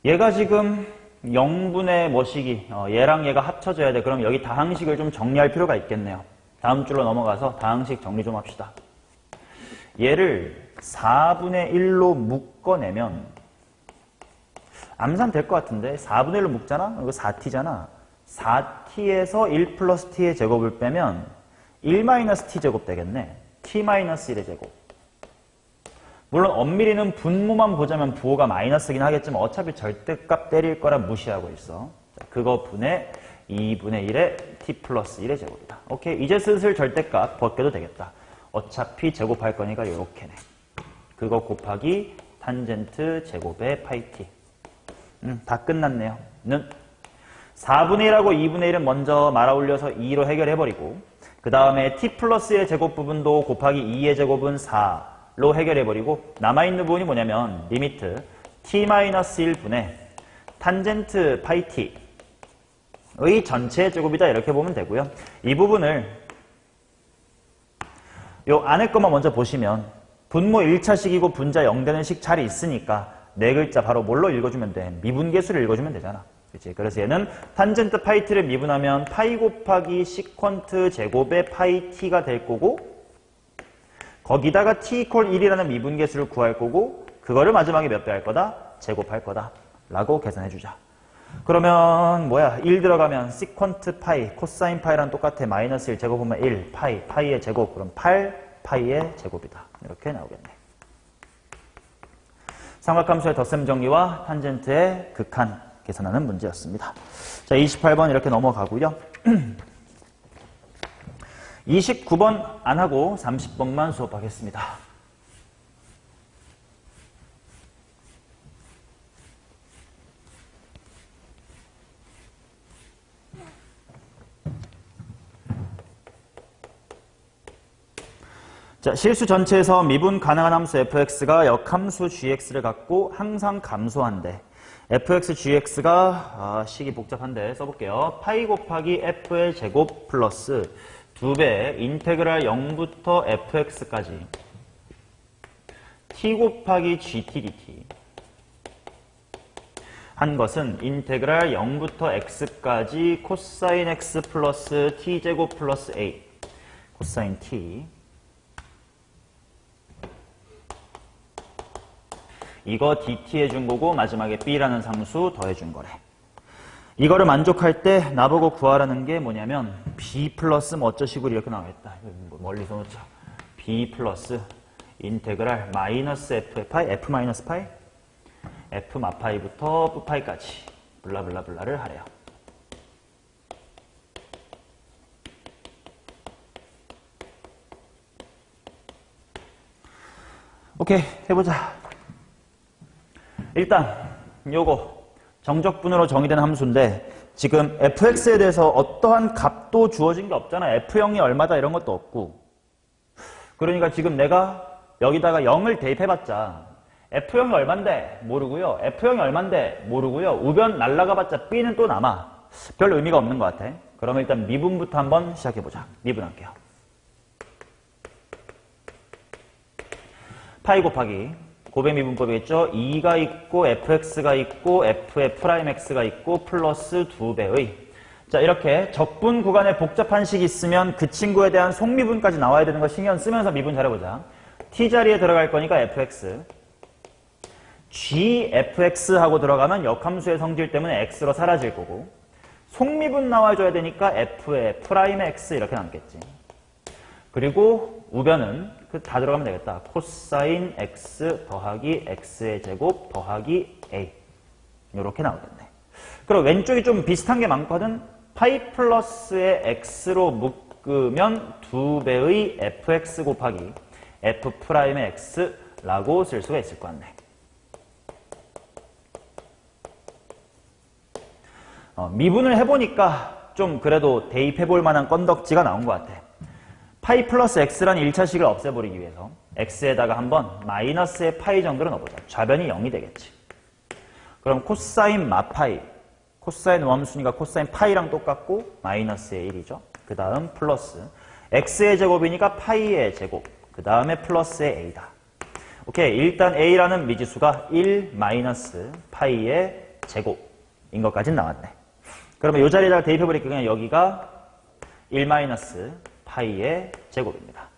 얘가 지금 0분의 뭐식이 얘랑 얘가 합쳐져야 돼. 그럼 여기 다항식을 좀 정리할 필요가 있겠네요. 다음 줄로 넘어가서 다항식 정리 좀 합시다. 얘를 4분의 1로 묶어내면 암산 될 것 같은데 4분의 1로 묶잖아? 이거 4t잖아. 4t에서 1 플러스 t의 제곱을 빼면 1 마이너스 t 제곱 되겠네. t 마이너스 1의 제곱. 물론 엄밀히는 분모만 보자면 부호가 마이너스긴 하겠지만 어차피 절대값 때릴 거라 무시하고 있어. 자, 그거 분의 2분의 1의 t 플러스 1의 제곱이다. 오케이, 이제 슬슬 절대값 벗겨도 되겠다. 어차피 제곱할 거니까 요렇게네. 그거 곱하기 탄젠트 제곱의 파이 t. 다 끝났네요. 는 4분의 1하고 2분의 1은 먼저 말아 올려서 2로 해결해버리고 그 다음에 t 플러스의 제곱 부분도 곱하기 2의 제곱은 4로 해결해버리고 남아있는 부분이 뭐냐면 리미트 t-1분의 탄젠트 파이 t의 전체 제곱이다 이렇게 보면 되고요. 이 부분을 요 안에 것만 먼저 보시면 분모 1차식이고 분자 0되는 식 잘 있으니까 네 글자 바로 뭘로 읽어주면 돼? 미분계수를 읽어주면 되잖아. 그치? 그래서 얘는 탄젠트 파이 t를 미분하면 파이 곱하기 시퀀트 제곱의 파이 t가 될 거고 거기다가 t 이퀄 1이라는 미분계수를 구할 거고 그거를 마지막에 몇 배 할 거다? 제곱할 거다 라고 계산해주자. 그러면 뭐야? 1 들어가면 시퀀트 파이, 코사인 파이랑 똑같아. 마이너스 1 제곱하면 1, 파이의 제곱. 그럼 8 파이의 제곱이다. 이렇게 나오겠네. 삼각함수의 덧셈 정리와 탄젠트의 극한 계산하는 문제였습니다. 자, 28번 이렇게 넘어가고요. 29번 안 하고 30번만 수업하겠습니다. 자, 실수 전체에서 미분 가능한 함수 fx가 역함수 gx를 갖고 항상 감소한대. fx gx가 식이 복잡한데 써볼게요. 파이 곱하기 f의 제곱 플러스 2배 인테그랄 0부터 fx까지 t 곱하기 gt dt 한 것은 인테그랄 0부터 x까지 코사인 x 플러스 t제곱 플러스 a 코사인 t 이거 dt 해준 거고 마지막에 b라는 상수 더해준 거래. 이거를 만족할 때 나보고 구하라는 게 뭐냐면 b 플러스 뭐 어쩌식으로 이렇게 나와있다. 멀리서 놓자. b 플러스 인테그랄 마이너스 f의 파이, f 마이너스 파이, f 마파이부터 뿌파이까지 블라블라블라를 하래요. 오케이, 해보자. 일단 요거 정적분으로 정의된 함수인데 지금 fx에 대해서 어떠한 값도 주어진 게 없잖아. f0이 얼마다 이런 것도 없고. 그러니까 지금 내가 여기다가 0을 대입해봤자 f0이 얼만데 모르고요. f0이 얼만데 모르고요. 우변 날라가봤자 b는 또 남아. 별 의미가 없는 것 같아. 그러면 일단 미분부터 한번 시작해보자. 미분할게요. 파이 곱하기 고배 미분법이겠죠. 2가 있고 fx가 있고 f의 프라임 x가 있고 플러스 2배의 자 이렇게 적분 구간에 복잡한 식이 있으면 그 친구에 대한 속미분까지 나와야 되는 거 신경 쓰면서 미분 잘해보자. t 자리에 들어갈 거니까 fx gfx 하고 들어가면 역함수의 성질 때문에 x로 사라질 거고 속미분 나와줘야 되니까 f의 프라임 x 이렇게 남겠지. 그리고 우변은 다 들어가면 되겠다. 코사인 x 더하기 x의 제곱 더하기 a 이렇게 나오겠네. 그리고 왼쪽이 좀 비슷한 게 많거든. 파이 플러스의 x로 묶으면 2배의 fx 곱하기 f 프라임의 x라고 쓸 수가 있을 것 같네. 미분을 해보니까 좀 그래도 대입해볼 만한 건덕지가 나온 것 같아. 파이 플러스 x라는 1차식을 없애버리기 위해서 x에다가 한번 마이너스의 파이 정도를 넣어보자. 좌변이 0이 되겠지. 그럼 코사인 마파이, 코사인 우함수니까 코사인 파이랑 똑같고 마이너스의 1이죠. 그 다음 플러스 x의 제곱이니까 파이의 제곱, 그 다음에 플러스의 a다. 오케이, 일단 a라는 미지수가 1 마이너스 파이의 제곱인 것까지는 나왔네. 그러면 이 자리에다가 대입해버릴게요. 그냥 여기가 1 마이너스 파이의 제곱입니다.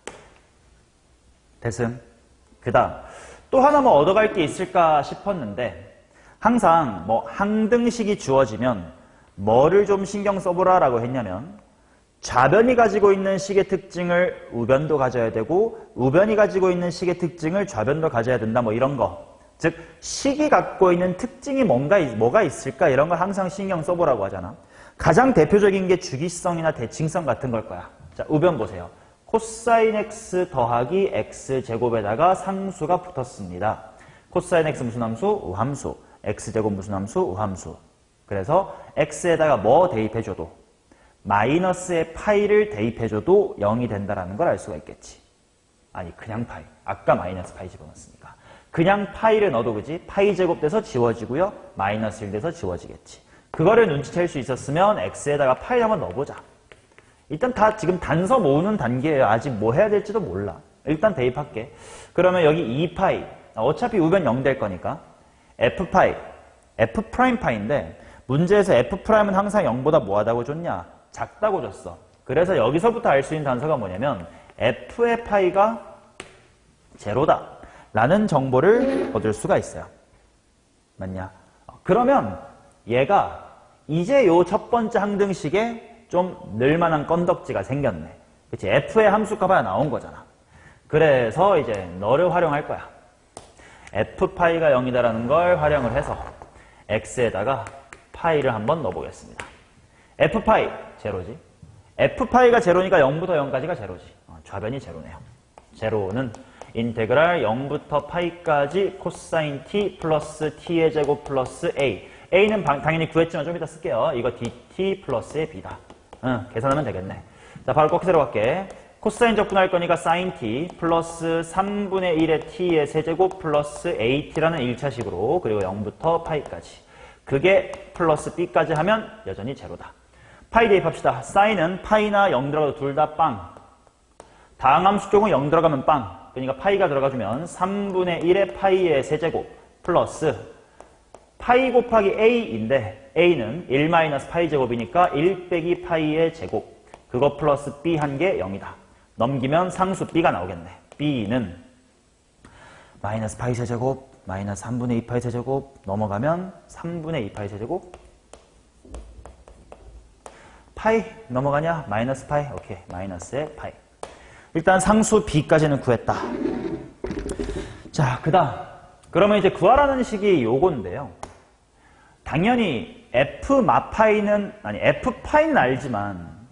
됐음. 그 다음 또 하나 뭐 얻어갈 게 있을까 싶었는데 항상 뭐 항등식이 주어지면 뭐를 좀 신경 써보라라고 했냐면 좌변이 가지고 있는 식의 특징을 우변도 가져야 되고 우변이 가지고 있는 식의 특징을 좌변도 가져야 된다 뭐 이런 거. 즉 식이 갖고 있는 특징이 뭐가 있을까 이런 걸 항상 신경 써보라고 하잖아. 가장 대표적인 게 주기성이나 대칭성 같은 걸 거야. 자, 우변 보세요. 코사인 x 더하기 x제곱에다가 상수가 붙었습니다. 코사인 x 무슨 함수? 우함수. x제곱 무슨 함수? 우함수. 그래서 x에다가 뭐 대입해줘도 마이너스의 파이를 대입해줘도 0이 된다는 걸 알 수가 있겠지. 아니 그냥 파이. 아까 마이너스 파이 집어넣었으니까. 그냥 파이를 넣어도 그지? 파이 제곱 돼서 지워지고요. 마이너스 1 돼서 지워지겠지. 그거를 눈치챌 수 있었으면 x에다가 파이 한번 넣어보자. 일단 다 지금 단서 모으는 단계예요. 아직 뭐 해야 될지도 몰라. 일단 대입할게. 그러면 여기 2파이. 어차피 우변 0 될 거니까 f파이. f'파인데 문제에서 f'은 항상 0보다 뭐하다고 줬냐? 작다고 줬어. 그래서 여기서부터 알 수 있는 단서가 뭐냐면 f의 파이가 제로다 라는 정보를 얻을 수가 있어요. 맞냐? 그러면 얘가 이제 요 첫 번째 항등식에 좀 늘만한 건덕지가 생겼네. 그치? f의 함수값 하나 나온 거잖아. 그래서 이제 너를 활용할 거야. f파이가 0이다라는 걸 활용을 해서 x에다가 파이를 한번 넣어보겠습니다. f파이 제로지. f파이가 제로니까 0부터 0까지가 제로지. 좌변이 제로네요. 제로는 인테그랄 0부터 파이까지 코사인 t 플러스 t의 제곱 플러스 a. a는 당연히 구했지만 좀 이따 쓸게요. 이거 dt 플러스의 b다. 계산하면 되겠네. 자, 바로 꺾기세로 갈게. 코사인 적분할 거니까 sin t 플러스 3분의 1의 t의 세제곱 플러스 at라는 1차식으로 그리고 0부터 파이까지. 그게 플러스 b까지 하면 여전히 제로다. 파이 대입합시다. 사인은 파이나 0 들어가도 둘 다 빵. 다항함수 쪽은 0 들어가면 빵. 그러니까 파이가 들어가주면 3분의 1의 파이의 세제곱 플러스 파이 곱하기 a인데 a는 1 마이너스 파이 제곱이니까 1 빼기 파이의 제곱. 그거 플러스 b 한 개 0이다. 넘기면 상수 b가 나오겠네. b는 마이너스 파이 세제곱 마이너스 3분의 2 파이 세제곱 넘어가면 3분의 2 파이 세제곱 파이 넘어가냐? 마이너스 파이. 오케이. 마이너스의 파이. 일단 상수 b까지는 구했다. 자, 그 다음. 그러면 이제 구하라는 식이 요건데요. 당연히 f마파이는, 아니, f파이는 알지만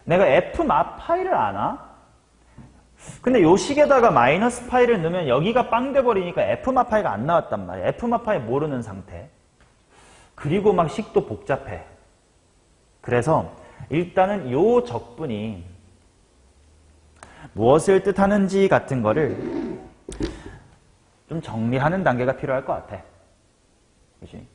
내가 f마파이를 아나? 근데 요 식에다가 마이너스 파이를 넣으면 여기가 빵 돼버리니까 f마파이가 안 나왔단 말이야. f마파이 모르는 상태. 그리고 막 식도 복잡해. 그래서 일단은 요 적분이 무엇을 뜻하는지 같은 거를 좀 정리하는 단계가 필요할 것 같아. 그치?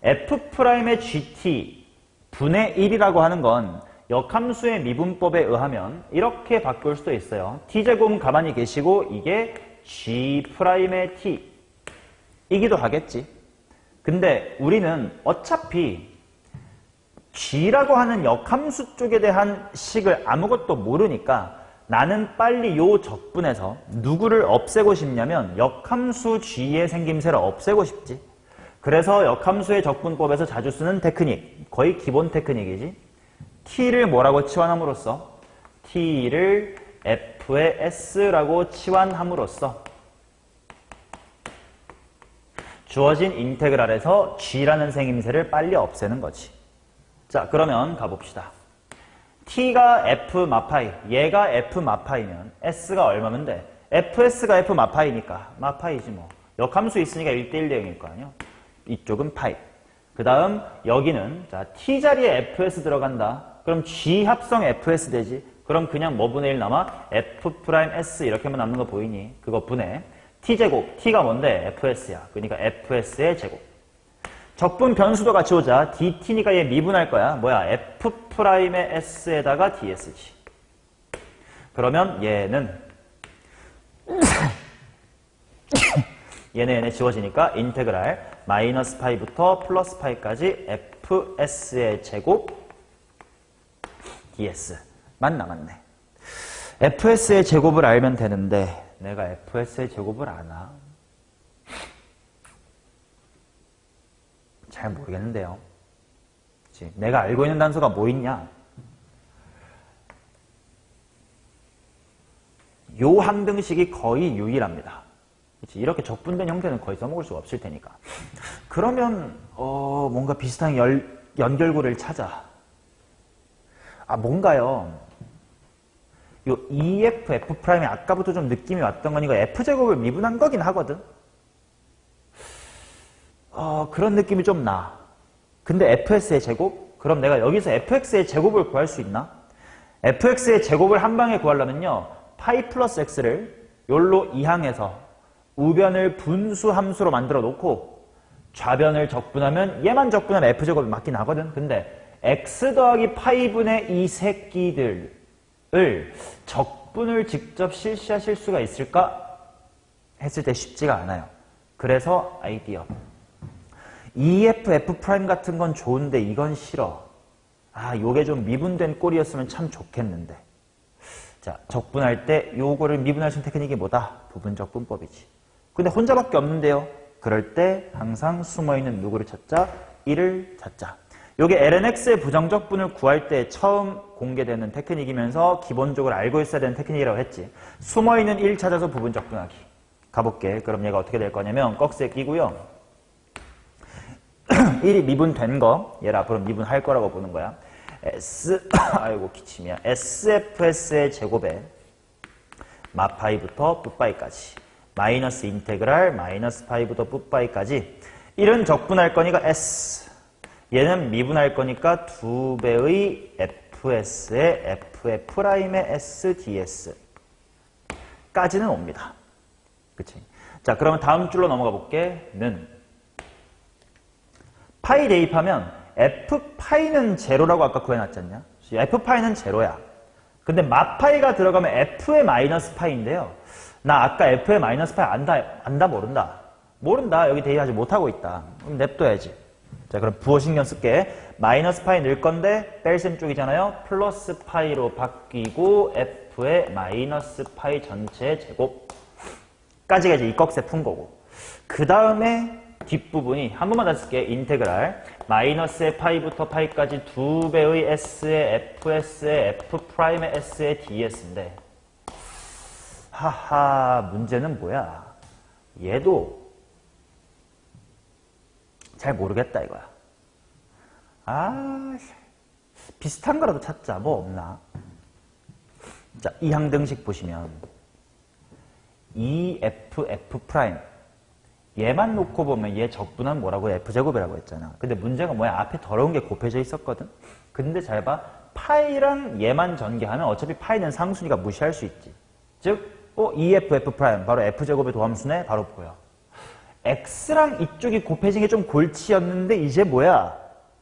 f'의 gt 분의 1이라고 하는 건 역함수의 미분법에 의하면 이렇게 바꿀 수도 있어요. t제곱은 가만히 계시고 이게 g'의 t 이기도 하겠지. 근데 우리는 어차피 g라고 하는 역함수 쪽에 대한 식을 아무것도 모르니까 나는 빨리 요 적분에서 누구를 없애고 싶냐면 역함수 g의 생김새를 없애고 싶지. 그래서 역함수의 적분법에서 자주 쓰는 테크닉, 거의 기본 테크닉이지. t를 뭐라고 치환함으로써 t를 f의 s라고 치환함으로써 주어진 인테그랄에서 g라는 생김새를 빨리 없애는 거지. 자, 그러면 가봅시다. t가 f 마파이, 얘가 f 마파이면 s가 얼마면 돼? fs가 f 마파이니까 마파이지 뭐. 역함수 있으니까 1대1 대응일 거 아니야? 이쪽은 파이. 그 다음 여기는 자 t 자리에 fs 들어간다. 그럼 g 합성 fs 되지. 그럼 그냥 뭐 분의 1 남아? f's 이렇게만 남는 거 보이니? 그거 분해. t제곱, t가 뭔데? fs야. 그러니까 fs의 제곱. 적분 변수도 같이 오자. dt니까 얘 미분할 거야. 뭐야? f'의 s에다가 ds지. 그러면 얘는 얘네 지워지니까 인테그랄 마이너스 파이부터 플러스 파이까지 fs의 제곱 ds만 남았네. fs의 제곱을 알면 되는데 내가 fs의 제곱을 아나? 잘 모르겠는데요. 그치? 내가 알고 있는 단서가 뭐 있냐? 요 항등식이 거의 유일합니다. 그치? 이렇게 적분된 형태는 거의 써먹을 수가 없을 테니까. 그러면 뭔가 비슷한 연결고리를 찾아. 뭔가요? 요 EF, F'이 아까부터 좀 느낌이 왔던 건 이거 F제곱을 미분한 거긴 하거든? 그런 느낌이 좀 나. 근데 FS의 제곱? 그럼 내가 여기서 FX의 제곱을 구할 수 있나? FX의 제곱을 한 방에 구하려면요. 파이 플러스 X를 요로 이항해서 우변을 분수 함수로 만들어 놓고 좌변을 적분하면 얘만 적분하면 F제곱이 맞긴 하거든. 근데 X 더하기 파이분의 이 새끼들을 적분을 직접 실시하실 수가 있을까? 했을 때 쉽지가 않아요. 그래서 아이디어. EF, F' 같은 건 좋은데 이건 싫어. 요게 좀 미분된 꼴이었으면 참 좋겠는데. 자, 적분할 때 요거를 미분할 수 있는 테크닉이 뭐다? 부분적분법이지. 근데 혼자밖에 없는데요. 그럴 때 항상 숨어있는 누구를 찾자? 1을 찾자. 요게 lnx의 부정적분을 구할 때 처음 공개되는 테크닉이면서 기본적으로 알고 있어야 되는 테크닉이라고 했지. 숨어있는 1 찾아서 부분적분하기. 가볼게. 그럼 얘가 어떻게 될 거냐면 꺽쇠 끼고요. 1이 미분된 거, 얘를 앞으로 미분할 거라고 보는 거야. 아이고 기침이야. SFS의 제곱에 마파이부터 뿌파이까지 마이너스 인테그랄 마이너스 파이부터 뿌파이까지 1은 적분할 거니까 S, 얘는 미분할 거니까 2배의 FS의 FF'의 SDS 까지는 옵니다. 그치? 자, 그러면 다음 줄로 넘어가 볼게. 는 파이 대입하면 F파이는 제로라고 아까 구해놨지 않냐? F파이는 제로야. 근데 마파이가 들어가면 F의 마이너스 파이인데요. 나 아까 F의 마이너스 파이 안다 모른다. 모른다. 여기 대입하지 못하고 있다. 그럼 냅둬야지. 자, 그럼 부호 신경 쓸게. 마이너스 파이 넣을 건데 뺄셈 쪽이잖아요. 플러스 파이로 바뀌고 F의 마이너스 파이 전체 제곱까지가 이제 이 꺽쇠 푼 거고. 그 다음에 뒷부분이 한 번만 다시 쓸게. 인테그랄 마이너스의 파이부터 파이까지 2배의 S의 FS의 F'의 S의 DS인데 하하, 문제는 뭐야? 얘도 잘 모르겠다 이거야. 비슷한 거라도 찾자. 뭐 없나? 자, 이 항등식 보시면 EF, F' 얘만 놓고 보면 얘 적분은 뭐라고? F제곱이라고 했잖아. 근데 문제가 뭐야? 앞에 더러운 게 곱해져 있었거든? 근데 잘 봐. 파이랑 얘만 전개하면 어차피 파이는 상수니까 무시할 수 있지. 즉, EF, F' 바로 F제곱의 도함수네? 바로 보여. X랑 이쪽이 곱해진 게 좀 골치였는데 이제 뭐야?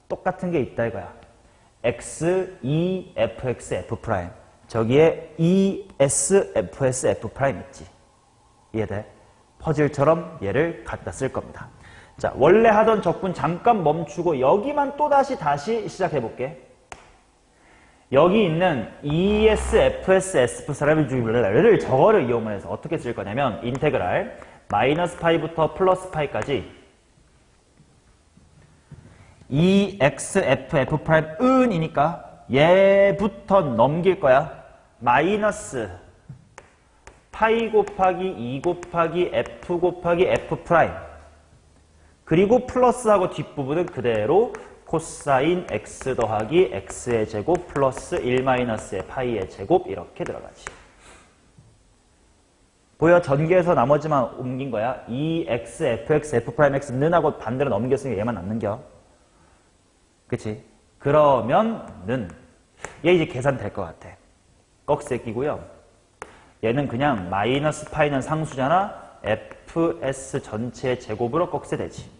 똑같은 게 있다 이거야. X, E, Fx, F'. 저기에 E, S, Fs, F' 있지. 이해돼? 퍼즐처럼 얘를 갖다 쓸 겁니다. 자, 원래 하던 적분 잠깐 멈추고 여기만 또다시 시작해볼게. 여기 있는 ES, FS, SF를 저거를 이용을 해서 어떻게 쓸 거냐면 인테그랄 마이너스 파이부터 플러스 파이까지 EX, F, F'은이니까 얘부터 넘길 거야. 마이너스 파이 곱하기 2 곱하기 F 곱하기 F'. 그리고 플러스하고 뒷부분은 그대로 코사인 X 더하기 X의 제곱 플러스 1-의 파이의 제곱 이렇게 들어가지. 보여? 전개해서 나머지만 옮긴 거야. EX, FX, F'X 는하고 반대로 넘겼으니까 얘만 안 넘겨. 그치? 그러면 는 얘 이제 계산될 것 같아. 꺽쇠 끼고요. 얘는 그냥 마이너스 파이는 상수잖아. FS 전체의 제곱으로 꺽쇠 되지.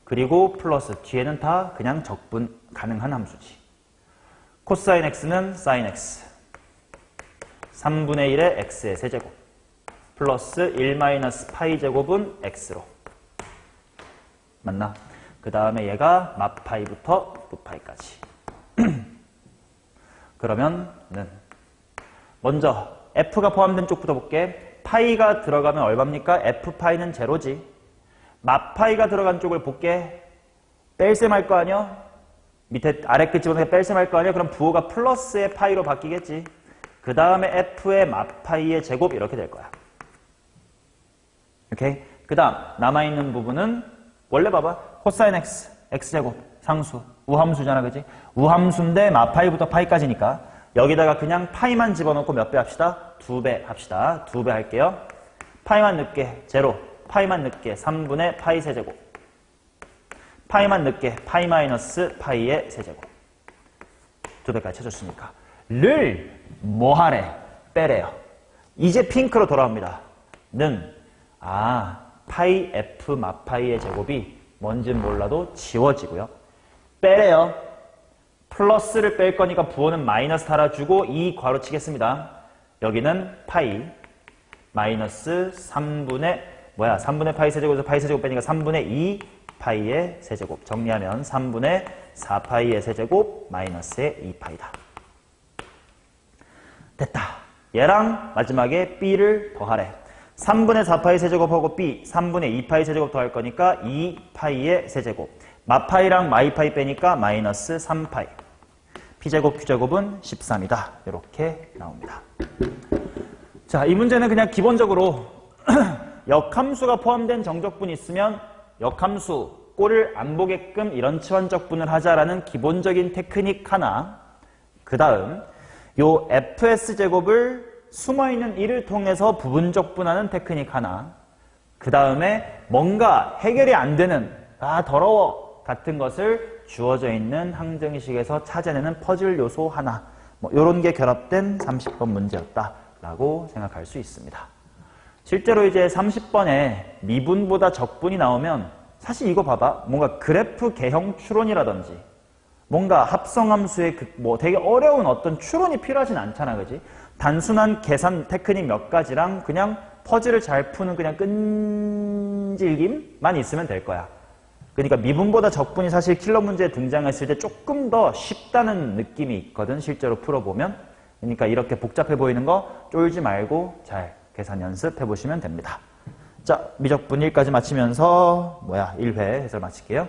그리고 플러스 뒤에는 다 그냥 적분 가능한 함수지. 코사인 X는 사인 X 3분의 1의 X의 세제곱 플러스 1-파이 제곱은 X로 맞나? 그 다음에 얘가 마파이부터 부파이까지. 그러면는 먼저 F가 포함된 쪽부터 볼게. 파이가 들어가면 얼마입니까? F파이는 제로지. 마파이가 들어간 쪽을 볼게. 뺄셈 할 거 아니야? 밑에 아래 끝 집어넣으면 뺄셈할 거 아니야? 그럼 부호가 플러스의 파이로 바뀌겠지. 그 다음에 f의 마파이의 제곱 이렇게 될 거야. 오케이? 그 다음 남아있는 부분은 원래 봐봐. 코사인 x, x제곱, 상수, 우함수잖아, 그지? 우함수인데 마파이부터 파이까지니까 여기다가 그냥 파이만 집어넣고 몇 배 합시다? 2배 합시다. 2배 할게요. 파이만 넣게 제로, 파이만 넣게 3분의 파이 세제곱, 파이만 넣게 파이 마이너스 파이의 세제곱. 2배까지 쳐줬으니까 를 뭐하래? 빼래요. 이제 핑크로 돌아옵니다. 는 파이 f 마파이의 제곱이 뭔진 몰라도 지워지고요. 빼래요. 플러스를 뺄 거니까 부호는 마이너스 달아주고 2 괄호 치겠습니다. 여기는 파이 마이너스 3분의 파이 세제곱에서 파이 세제곱 빼니까 3분의 2 파이의 세제곱. 정리하면 3분의 4파이의 세제곱 마이너스의 2파이다. 됐다. 얘랑 마지막에 b를 더하래. 3분의 4파이 세제곱하고 b, 3분의 2파이 세제곱 더할 거니까 2파이의 세제곱. 마파이랑 마이파이 빼니까 마이너스 3파이. p제곱, q제곱은 13이다. 이렇게 나옵니다. 자, 이 문제는 그냥 기본적으로 역함수가 포함된 정적분이 있으면 역함수, 꼴을 안 보게끔 이런 치환적분을 하자라는 기본적인 테크닉 하나, 그 다음 요 fs제곱을 숨어있는 1을 통해서 부분적분하는 테크닉 하나, 그 다음에 뭔가 해결이 안 되는 더러워 같은 것을 주어져 있는 항정식에서 찾아내는 퍼즐 요소 하나, 뭐 이런 게 결합된 30번 문제였다라고 생각할 수 있습니다. 실제로 이제 30번에 미분보다 적분이 나오면 사실 이거 봐봐. 뭔가 그래프 개형 추론이라든지 뭔가 합성함수의 되게 어려운 어떤 추론이 필요하진 않잖아, 그지? 단순한 계산 테크닉 몇 가지랑 그냥 퍼즐을 잘 푸는 그냥 끈질김만 있으면 될 거야. 그러니까 미분보다 적분이 사실 킬러 문제에 등장했을 때 조금 더 쉽다는 느낌이 있거든, 실제로 풀어보면. 그러니까 이렇게 복잡해 보이는 거 쫄지 말고 잘 계산 연습해 보시면 됩니다. 자, 미적분 1까지 마치면서 1회 해설 마칠게요.